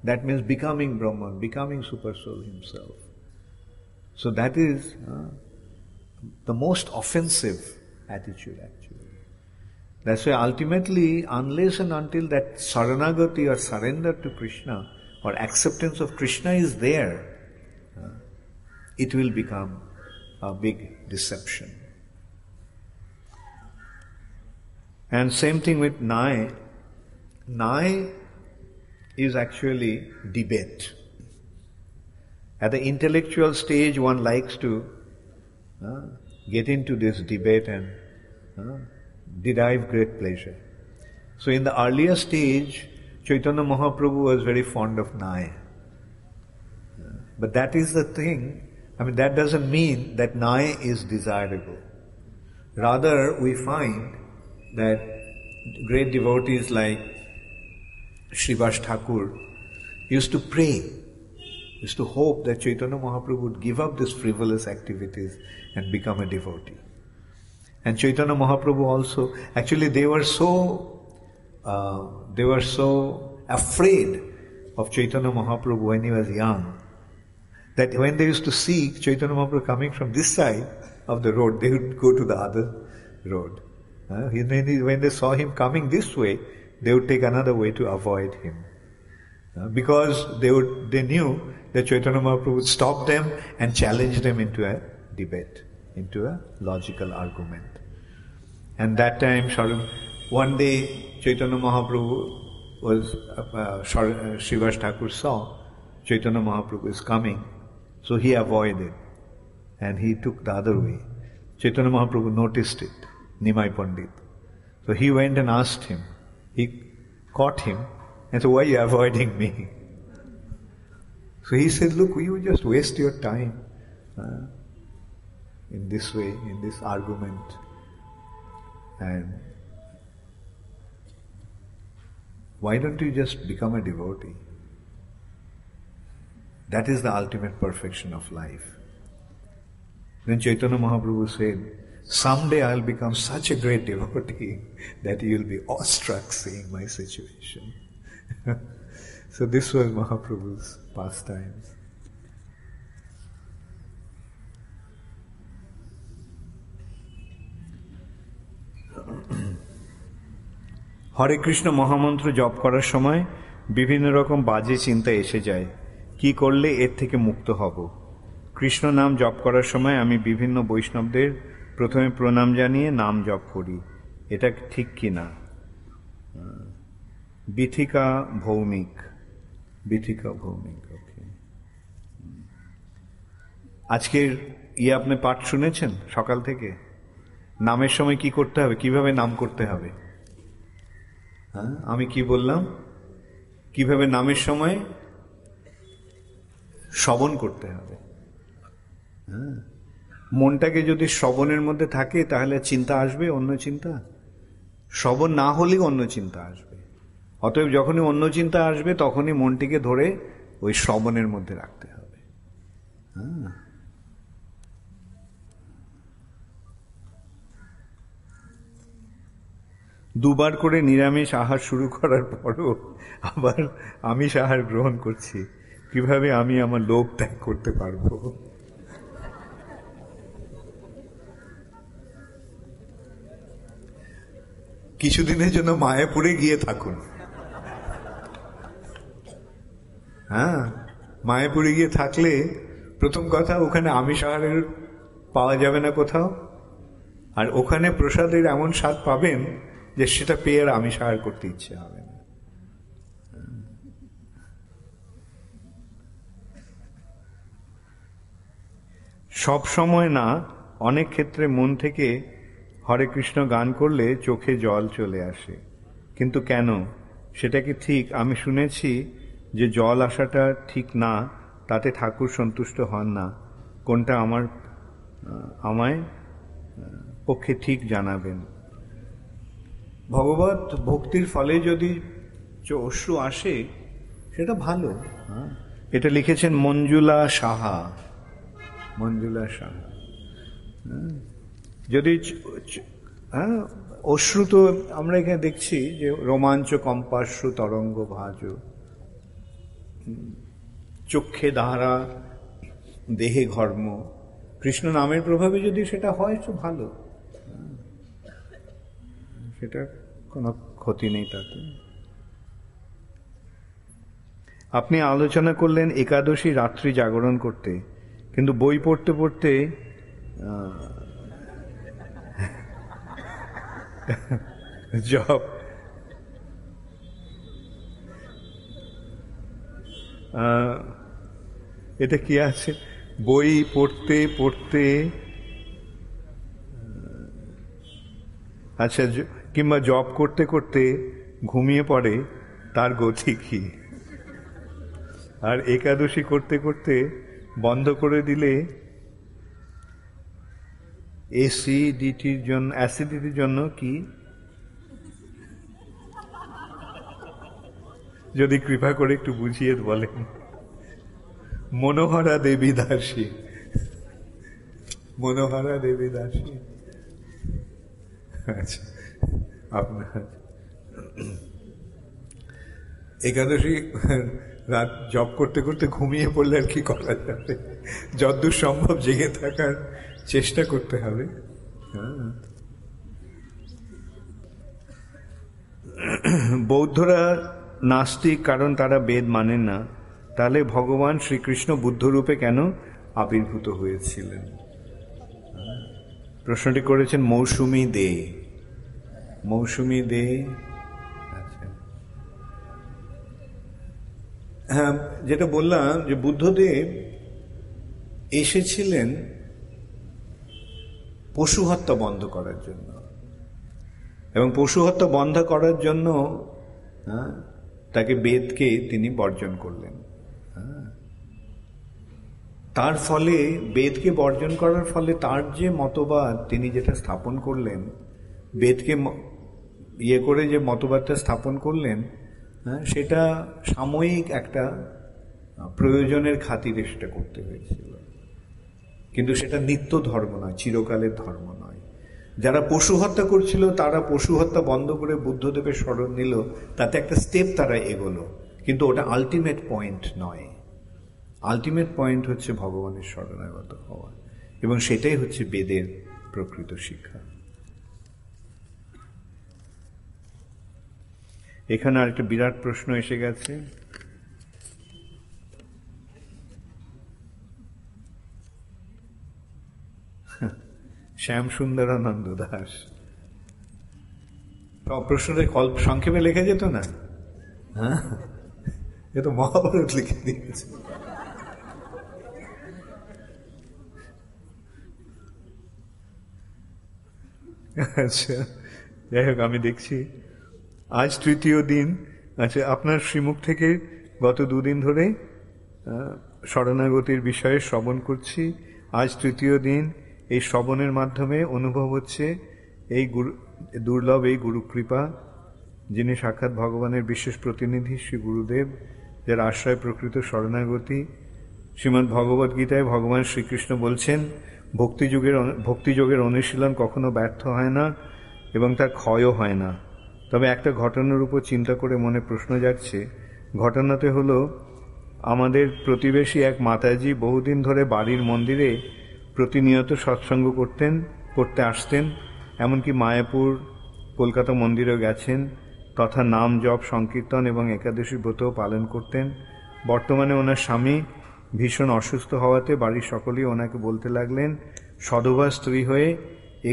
A: That means becoming Brahman, becoming super soul himself. So that is the most offensive attitude actually. That's why ultimately, unless and until that saranagati or surrender to Krishna or acceptance of Krishna is there, it will become a big deception. And same thing with Nai. Nai is actually debate. At the intellectual stage, one likes to get into this debate and derive great pleasure. So in the earlier stage, Chaitanya Mahaprabhu was very fond of Nai. But that is the thing. I mean, that doesn't mean that Nai is desirable. Rather, we find that great devotees like Srivas Thakur used to pray, used to hope that Chaitanya Mahaprabhu would give up these frivolous activities and become a devotee. And Chaitanya Mahaprabhu also, actually they were so afraid of Chaitanya Mahaprabhu when he was young, that when they used to see Chaitanya Mahaprabhu coming from this side of the road, they would go to the other road. When they saw him coming this way, they would take another way to avoid him. Because they knew that Chaitanya Mahaprabhu would stop them and challenge them into a debate, into a logical argument. And that time, one day, Chaitanya Mahaprabhu was, Srivas Thakur saw Chaitanya Mahaprabhu is coming, so he avoided and he took the other way. Chaitanya Mahaprabhu noticed it, Nimai Pandit. So he went and asked him. He caught him and said, "Why are you avoiding me?" So he said, "Look, you just waste your time in this way, in this argument. And why don't you just become a devotee? That is the ultimate perfection of life." Then Chaitanya Mahaprabhu said, "Someday I'll become such a great devotee that you'll be awestruck seeing my situation." So this was Mahaprabhu's pastimes. হরে কৃষ্ণ মহামন্ত্র জপ করার সময় বিভিন্ন রকম বাজে চিন্তা এসে যায়, কি করলে এর থেকে মুক্ত হব? কৃষ্ণ নাম জপ করার সময় আমি বিভিন্ন বৈষ্ণবদের প্রথমে প্রণাম জানিয়ে নাম জপ করি, এটা ঠিক কি না? বিথিকা ভৌমিক, ওকে। আজকের আপনি পাঠ শুনেছেন সকাল থেকে? নামের সময় কি করতে হবে, কিভাবে নাম করতে হবে? আমি কি বললাম? কিভাবে নামের সময় শ্রবণ করতে হবে। মনটাকে যদি শ্রবণের মধ্যে থাকে তাহলে চিন্তা আসবে, অন্য চিন্তা। শ্রবণ না হলেই অন্য চিন্তা আসবে। অতএব যখনই অন্য চিন্তা আসবে তখনই মনটিকে ধরে ওই শ্রবণের মধ্যে রাখতে হবে। দুবার করে নিরামিষ আহার শুরু করার পরও আবার আমিষ আহার গ্রহণ করছি, কিভাবে আমি আমার লোভ ত্যাগ করতে পারবো? কিছুদিনের জন্য মায়াপুরে গিয়ে থাকুন। মায়াপুরে গিয়ে থাকলে প্রথম কথা, ওখানে আমিষ আহারের পাওয়া যাবে না কোথাও, আর ওখানে প্রসাদের এমন স্বাদ পাবেন যে সেটা পেয়ে আর আমিষ আহার করতে ইচ্ছে হবে না। সব সময় না, অনেক ক্ষেত্রে মন থেকে হরে কৃষ্ণ গান করলে চোখে জল চলে আসে, কিন্তু কেন? সেটা কি ঠিক? আমি শুনেছি যে জল আসাটা ঠিক না, তাতে ঠাকুর সন্তুষ্ট হন না। কোনটা আমায় পক্ষে ঠিক জানাবেন। ভগবত ভক্তির ফলে যদি অশ্রু আসে সেটা ভালো। এটা লিখেছেন মঞ্জুলা সাহা। যদি অশ্রু, তো আমরা এখানে দেখছি যে রোমাঞ্চ কম্পাশ্রু তরঙ্গ ভাজ, চক্ষে ধারা দেহে ঘর্ম, কৃষ্ণ নামের প্রভাবে যদি সেটা হয় তো ভালো, সেটা কোনো ক্ষতি নেই তাতে। আপনি আলোচনা করলেন একাদশী রাত্রি জাগরণ করতে, কিন্তু বই পড়তে পড়তে জব এটা কি আছে? বই পড়তে পড়তে, আচ্ছা, কিংবা জব করতে করতে ঘুমিয়ে পড়ে, তার গতি কি? আর একাদশী করতে করতে বন্ধ করে দিলে অ্যাসিডিটির জন্য কি? যদি কৃপা করে একটু বুঝিয়ে বলেন। মনোহরা দেবী দাসী, মনোহরা দেবী দাসী। আচ্ছা, আপনার একাদশী রাত জব করতে করতে ঘুমিয়ে পড়লে আর কি করা যাবে? যতদূর সম্ভব জেগে থাকার চেষ্টা করতে হবে। বৌদ্ধরা নাস্তিক, কারণ তারা বেদ মানেন না। তাহলে ভগবান শ্রীকৃষ্ণ বুদ্ধরূপে কেন আবির্ভূত হয়েছিলেন? প্রশ্নটি করেছেন মৌসুমী দে। মৌসুমী দে। আচ্ছা, হ্যাঁ, যেটা বললাম যে বুদ্ধদেব এসেছিলেন পশু হত্যা বন্ধ করার জন্য, এবং পশু হত্যা বন্ধ করার জন্য তাকে বেদকে তিনি বর্জন করলেন। তার ফলে বেদকে বর্জন করার ফলে তার যে মতবাদ তিনি যেটা স্থাপন করলেন, বেদকে ইয়ে করে যে মতবাদটা স্থাপন করলেন, সেটা সাময়িক একটা প্রয়োজনের খাতিরে সেটা করতে হয়েছিল, কিন্তু সেটা নিত্য ধর্ম নয়, চিরকালের ধর্ম নয়। যারা পশু হত্যা করছিল তারা পশু হত্যা বন্ধ করে বুদ্ধদেবের শরণ নিল, তাতে একটা স্টেপ তারা এগোলো, কিন্তু ওটা আলটিমেট পয়েন্ট নয়। আলটিমেট পয়েন্ট হচ্ছে ভগবানের শরণাগত হওয়া, এবং সেটাই হচ্ছে বেদের প্রকৃত শিক্ষা। এখানে আরেকটা বিরাট প্রশ্ন এসে গেছে। শ্যাম সুন্দরানন্দ দাস। সব প্রশ্নটা সংক্ষেপে লেখা যেত না? হ্যাঁ, এ তো মহাভারত লিখে দিয়েছে। আচ্ছা, যাই হোক, আমি দেখছি আজ তৃতীয় দিন। আচ্ছা, আপনার শ্রীমুখ থেকে গত দুদিন ধরে শরণাগতির বিষয়ে শ্রবণ করছি। আজ তৃতীয় দিন। এই শ্রবণের মাধ্যমে অনুভব হচ্ছে এই দুর্লভ এই গুরুকৃপা, যিনি সাক্ষাৎ ভগবানের বিশেষ প্রতিনিধি শ্রী গুরুদেব, যার আশ্রয় প্রকৃত শরণাগতি। শ্রীমদ্ ভগবদ গীতায় ভগবান শ্রীকৃষ্ণ বলছেন, ভক্তিযোগের অনুশীলন কখনো ব্যর্থ হয় না এবং তার ক্ষয়ও হয় না। তবে একটা ঘটনার উপর চিন্তা করে মনে প্রশ্ন জাগছে। ঘটনাতে হলো, আমাদের প্রতিবেশী এক মাতাজি বহুদিন ধরে বাড়ির মন্দিরে প্রতিনিয়ত সৎসঙ্গ করতে আসতেন, এমনকি মায়াপুর, কলকাতা মন্দিরেও গেছেন, তথা নাম জপ সংকীর্তন এবং একাদশী ব্রতও পালন করতেন। বর্তমানে ওনার স্বামী ভীষণ অসুস্থ হওয়াতে বাড়ির সকলেই ওনাকে বলতে লাগলেন, সধবা স্ত্রী হয়ে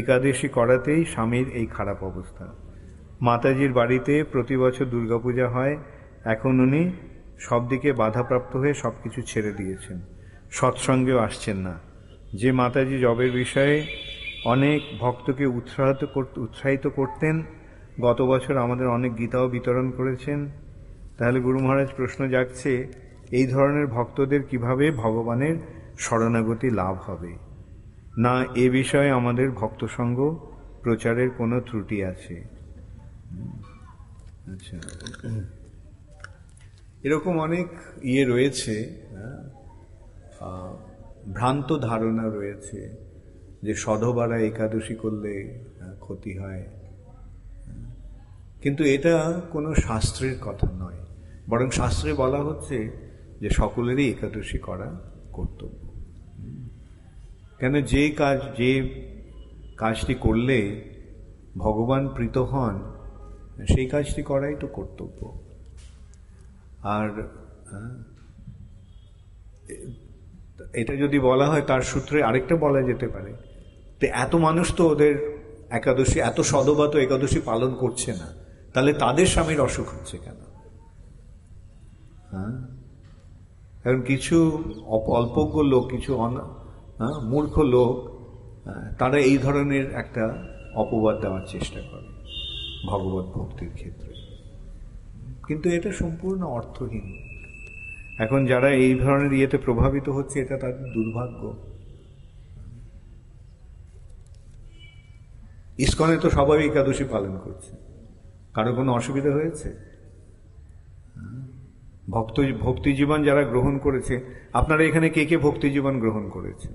A: একাদশী করাতেই স্বামীর এই খারাপ অবস্থা। মাতাজির বাড়িতে প্রতি বছর দুর্গাপূজা হয়। এখন উনি সব দিকে বাধাপ্রাপ্ত হয়ে সবকিছু ছেড়ে দিয়েছেন, সৎসঙ্গেও আসছেন না। যে মাতাজি জবের বিষয়ে অনেক ভক্তকে উৎসাহিত করতেন, গত বছর আমাদের অনেক গীতাও বিতরণ করেছেন। তাহলে গুরু মহারাজ, প্রশ্ন জাগছে, এই ধরনের ভক্তদের কিভাবে ভগবানের শরণাগতি লাভ হবে? না এ বিষয়ে আমাদের ভক্তসঙ্গ প্রচারের কোনো ত্রুটি আছে? আচ্ছা, এরকম অনেক রয়েছে, ভ্রান্ত ধারণা রয়েছে যে সধবারা একাদশী করলে ক্ষতি হয়, কিন্তু এটা কোনো শাস্ত্রের কথা নয়। বরং শাস্ত্রে বলা হচ্ছে যে সকলেরই একাদশী করা কর্তব্য। কেন, যে কাজটি করলে ভগবান প্রীত হন, সেই কাজটি করাই তো কর্তব্য। আর এটা যদি বলা হয়, তার সূত্রে আরেকটা বলা যেতে পারে, তো এত মানুষ তো ওদের একাদশী, এত সধবা তো একাদশী পালন করছে না, তাহলে তাদের স্বামীর অসুখ হচ্ছে কেন? হ্যাঁ, কারণ কিছু অল্পজ্ঞ লোক, কিছু মূর্খ লোক, তারা এই ধরনের একটা অপবাদ দেওয়ার চেষ্টা করে ভগবত ভক্তির ক্ষেত্রে। কিন্তু এটা সম্পূর্ণ অর্থহীন। এখন যারা এই ধরনের ইয়েতে প্রভাবিত হচ্ছে, এটা তাদের দুর্ভাগ্য। ইসকনে তো সবাই একাদশী পালন করছে, কারো কোনো অসুবিধা হয়েছে? ভক্তি জীবন যারা গ্রহণ করেছে, আপনারা এখানে কে কে ভক্তি জীবন গ্রহণ করেছে?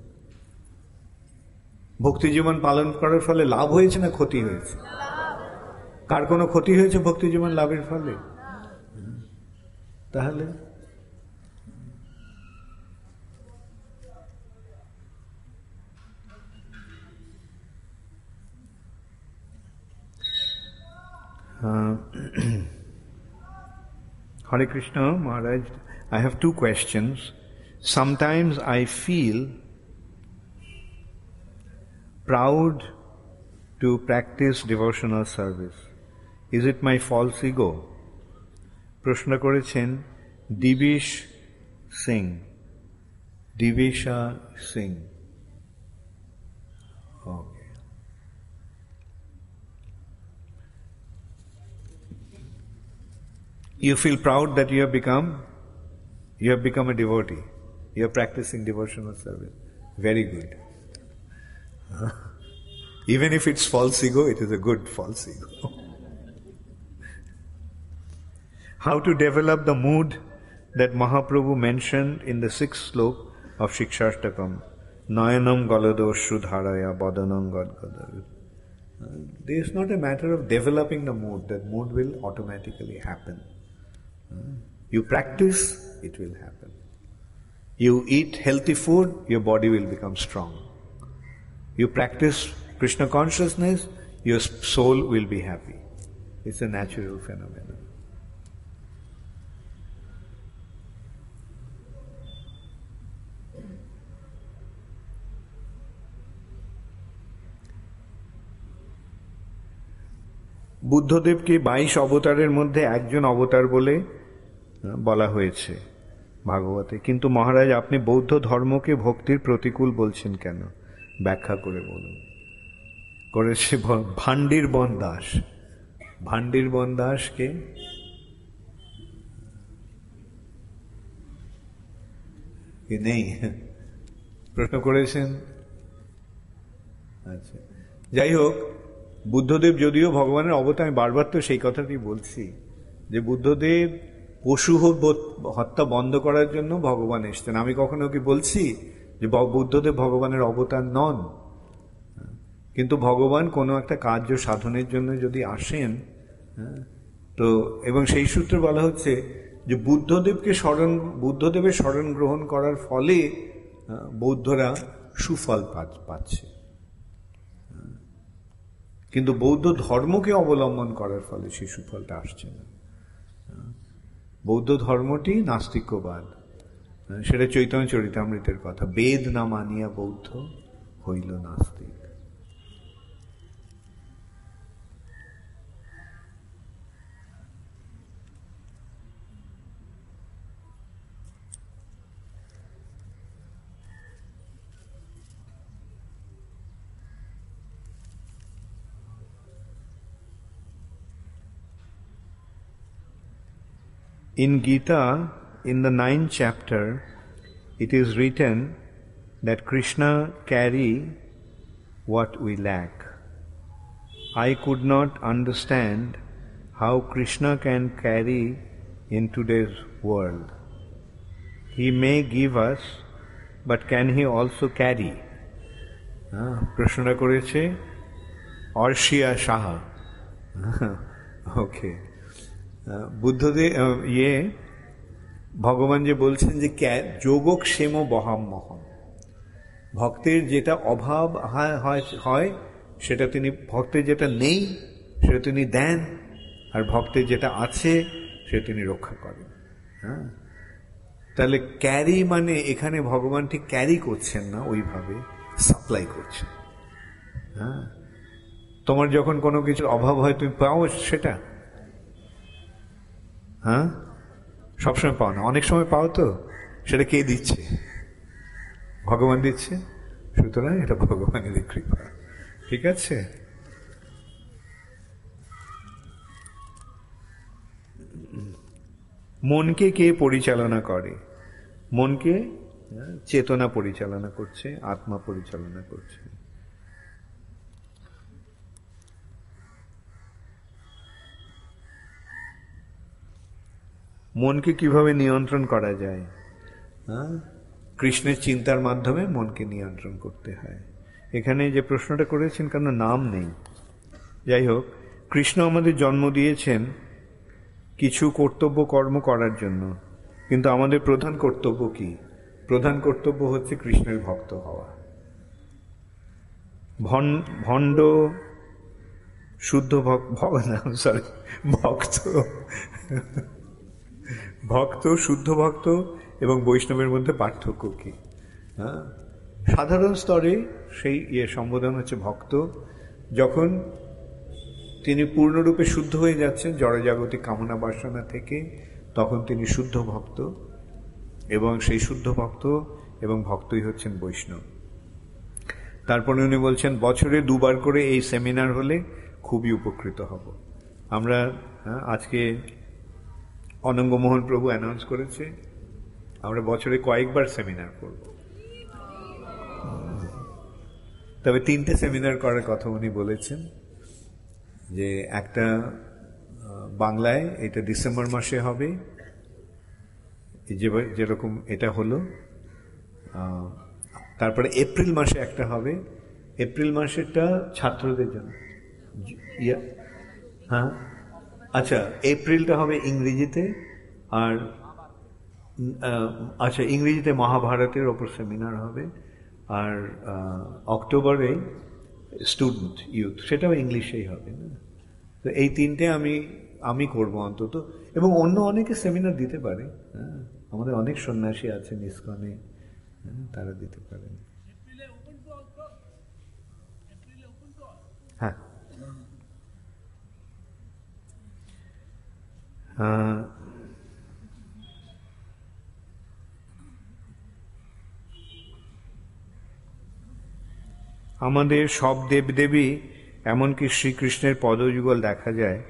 A: ভক্তি জীবন পালন করার ফলে লাভ হয়েছে না ক্ষতি হয়েছে? কার কোনো ক্ষতি হয়েছে ভক্তি জীবন লাভের ফলে? তাহলে Hare Krishna, Maharaj, I have two questions. Sometimes I feel proud to practice devotional service. Is it my false ego? প্রশ্ন করেছেন দিবিশ Singh, দিবিশা Singh. Okay. You feel proud that you have become a devotee. You are practicing devotional service. Very good. Even if it's false ego, it is a good false ego. How to develop the mood that Mahaprabhu mentioned in the 6th sloka of Shikshashtakam. Nayanam galadoshu dharaya badanam gadgadar. It's not a matter of developing the mood. That mood will automatically happen. You practice, it will happen. You eat healthy food, your body will become strong. You practice Krishna consciousness, your soul will be happy. It's a natural phenomenon. বুদ্ধদেবকে 22 অবতারের মধ্যে একজন অবতার বলে বলা হয়েছে ভাগবতে, কিন্তু মহারাজ আপনি বৌদ্ধ ধর্মকে ভক্তির প্রতিকূল বলছেন কেন? ব্যাখ্যা করে বলুন। করেছে ভান্ডিরবন দাস। ভান্ডিরবন দাসকে নেই প্রশ্ন করেছেন। আচ্ছা, যাই হোক, বুদ্ধদেব যদিও ভগবানের অবতার, আমি বারবার তো সেই কথাটি বলছি যে বুদ্ধদেব পশু হত্যা বন্ধ করার জন্য ভগবান এসছেন। আমি কখনো কি বলছি যে বুদ্ধদেব ভগবানের অবতার নন? কিন্তু ভগবান কোনো একটা কার্য সাধনের জন্য যদি আসেন, তো এবং সেই সূত্রে বলা হচ্ছে যে বুদ্ধদেবের শরণ গ্রহণ করার ফলে বৌদ্ধরা সুফল পাচ্ছে, কিন্তু বৌদ্ধ ধর্মকে অবলম্বন করার ফলে সেই সুফলটা আসছে না। বৌদ্ধ ধর্মটি নাস্তিক্যবাদ, সেটা চৈতন্য চরিতামৃতের কথা। বেদ না মানিয়া বৌদ্ধ হইল নাস্তিক। In Gita, in the 9th chapter, it is written that Krishna carry what we lack. I could not understand how Krishna can carry in today's world. He may give us, but can he also carry? প্রশ্নটা করেছে অর্শিয়া সাহা। ওকে, বুদ্ধদেব ভগবান যে বলছেন যে যোগক্ষেম বহাম্যহম, ভক্তের যেটা অভাব হয় সেটা তিনি, ভক্তের যেটা নেই সেটা তিনি দেন, আর ভক্তের যেটা আছে সেটা তিনি রক্ষা করেন। হ্যাঁ, তাহলে ক্যারি মানে এখানে ভগবান ঠিক ক্যারি করছেন না, ওইভাবে সাপ্লাই করছেন। হ্যাঁ, তোমার যখন কোনো কিছুর অভাব হয় তুমি পাও সেটা? হ্যাঁ, সবসময় পাও না, অনেক সময় পাও। তো সেটা কে দিচ্ছে? ভগবান দিচ্ছে। সুতরাং এটা ভগবানের কৃপা। ঠিক আছে? মনকে কে পরিচালনা করে? মনকে চেতনা পরিচালনা করছে, আত্মা পরিচালনা করছে। মনকে কিভাবে নিয়ন্ত্রণ করা যায়? কৃষ্ণের চিন্তার মাধ্যমে মনকে নিয়ন্ত্রণ করতে হয়। এখানে যে প্রশ্নটা করেছেন, কেন নাম নেই। যাই হোক, কৃষ্ণ আমাদের জন্ম দিয়েছেন কিছু কর্তব্য কর্ম করার জন্য, কিন্তু আমাদের প্রধান কর্তব্য কি? প্রধান কর্তব্য হচ্ছে কৃষ্ণের ভক্ত হওয়া। ভণ্ড শুদ্ধ ভক্ত, শুদ্ধ ভক্ত এবং বৈষ্ণবের মধ্যে পার্থক্য কি? সাধারণ স্তরে সেই সম্বোধন হচ্ছে ভক্ত। যখন তিনি পূর্ণরূপে শুদ্ধ হয়ে যাচ্ছেন জড়জাগতিক কামনা বাসনা থেকে, তখন তিনি শুদ্ধ ভক্ত, এবং সেই শুদ্ধ ভক্ত এবং ভক্তই হচ্ছেন বৈষ্ণব। তারপরে উনি বলছেন বছরে 2 বার করে এই সেমিনার হলে খুবই উপকৃত হব। আমরা আজকে অনঙ্গমোহন প্রভু অ্যানাউন্স করেছে আমরা বছরে কয়েকবার সেমিনার করব। তবে 3টে সেমিনার করার কথা উনি বলেছেন। যে একটা বাংলায়, এটা ডিসেম্বর মাসে হবে, যেরকম এটা হলো। তারপরে এপ্রিল মাসে একটা হবে। এপ্রিল মাসেরটা ছাত্রদের জন্য। হ্যাঁ, আচ্ছা, এপ্রিলটা হবে ইংরেজিতে, আর আচ্ছা, ইংরেজিতে মহাভারতের ওপর সেমিনার হবে, আর অক্টোবরে স্টুডেন্ট ইউথ, সেটাও ইংলিশেই হবে না। তো এই 3টে আমি করব অন্তত, এবং অন্য অনেকে সেমিনার দিতে পারে। হ্যাঁ, আমাদের অনেক সন্ন্যাসী আছেন ইসকনে, তারা দিতে পারেন। হ্যাঁ, আমাদের সব দেবদেবী, এমনকি শ্রীকৃষ্ণের পদযুগল দেখা যায়।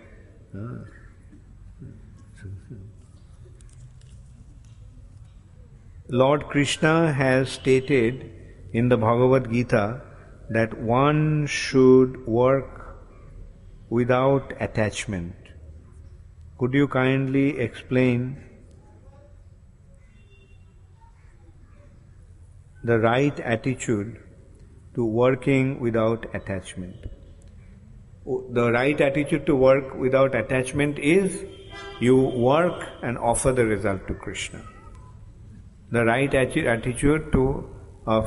A: Lord Krishna has stated in the Bhagavad Gita that one should work without attachment. Could you kindly explain the right attitude to working without attachment? The right attitude to work without attachment is you work and offer the result to Krishna. The right attitude of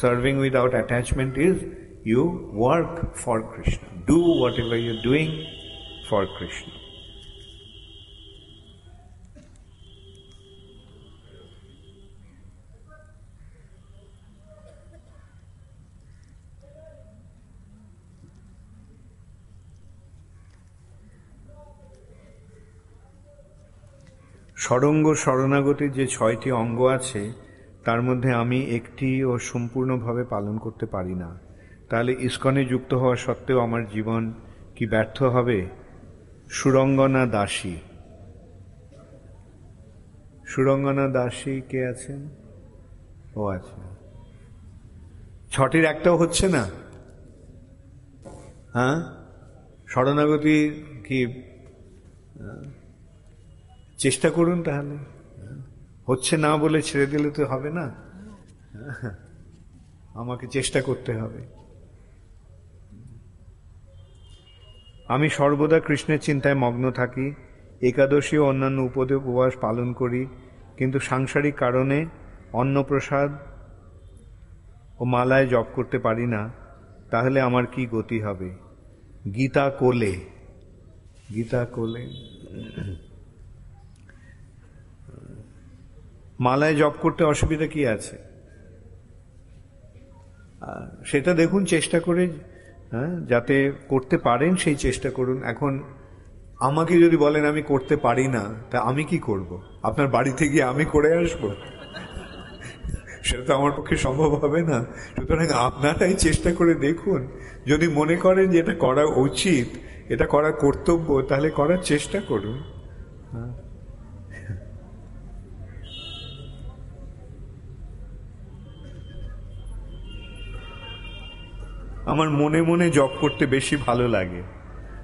A: serving without attachment is you work for Krishna. Do whatever you're doing for Krishna. ষড়ঙ্গ শরণাগতির যে 6টি অঙ্গ আছে, তার মধ্যে আমি একটিও সম্পূর্ণভাবে পালন করতে পারি না। তাহলে ইসকনে যুক্ত হওয়া সত্ত্বেও আমার জীবন কি ব্যর্থ হবে? সুরঙ্গনা দাসী। সুরঙ্গনা দাসী কে আছেন? ও আচ্ছা, 6টির একটাও হচ্ছে না। হ্যাঁ, শরণাগতি কি চেষ্টা করুন, তাহলে হচ্ছে না বলে ছেড়ে দিলে তো হবে না, আমাকে চেষ্টা করতে হবে। আমি সর্বদা কৃষ্ণের চিন্তায় মগ্ন থাকি, একাদশী ও অন্যান্য উপবাস পালন করি, কিন্তু সাংসারিক কারণে অন্নপ্রসাদ ও মালায় জপ করতে পারি না। তাহলে আমার কি গতি হবে? গীতা কোলে, গীতা কোলে। মালায় জপ করতে অসুবিধা কি আছে? সেটা দেখুন, চেষ্টা করে যাতে করতে পারেন সেই চেষ্টা করুন। এখন আমাকে যদি বলেন আমি করতে পারি না, তা আমি কি করব? আপনার বাড়িতে গিয়ে আমি করে আসবো? সেটা তো আমার পক্ষে সম্ভব হবে না। সুতরাং আপনারাই চেষ্টা করে দেখুন। যদি মনে করেন যে এটা করা উচিত, এটা করা কর্তব্য, তাহলে করার চেষ্টা করুন। আমার মনে মনে জপ করতে বেশি ভালো লাগে,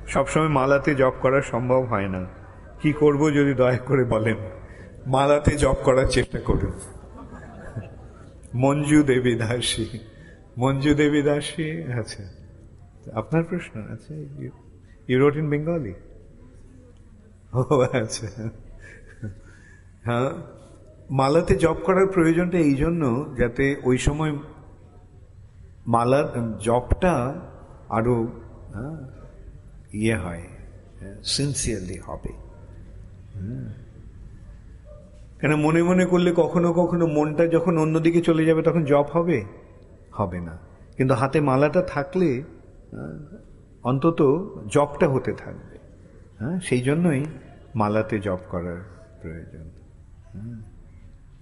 A: সবসময় মালাতে জপ করা সম্ভব হয় না। কি করব যদি দয়া করে বলেন? মালাতে জপ করার চেষ্টা করুন। মঞ্জু দেবী দাসী, মঞ্জু দেবী দাসী। আচ্ছা, আপনার প্রশ্ন? আচ্ছা, ইউ রোট ইন বেঙ্গলি? ও আচ্ছা, হ্যাঁ। মালাতে জপ করার প্রয়োজনটা এই জন্য, যাতে ওই সময় মালার জপটা আরো ইয়ে হয়, সিনসিয়ারলি হবে। কেন মনে মনে করলে কখনো কখনো মনটা যখন অন্যদিকে চলে যাবে তখন জপ হবে? হবে না। কিন্তু হাতে মালাটা থাকলে অন্তত জপটা হতে থাকবে। হ্যাঁ, সেই জন্যই মালাতে জপ করার প্রয়োজন।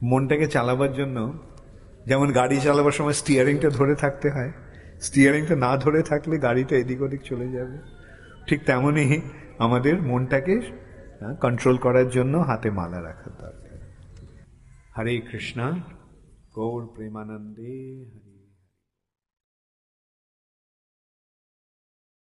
A: মনটাকে চালাবার জন্য, যেমন গাড়ি চালাবার সময় স্টিয়ারিংটা ধরে থাকতে হয়, স্টিয়ারিংটা না ধরে থাকলে গাড়িটা এদিক ওদিক চলে যাবে। ঠিক তেমনই আমাদের মনটাকে কন্ট্রোল করার জন্য হাতে মালা রাখার দরকার। হরে কৃষ্ণ, গৌর প্রেমানন্দে।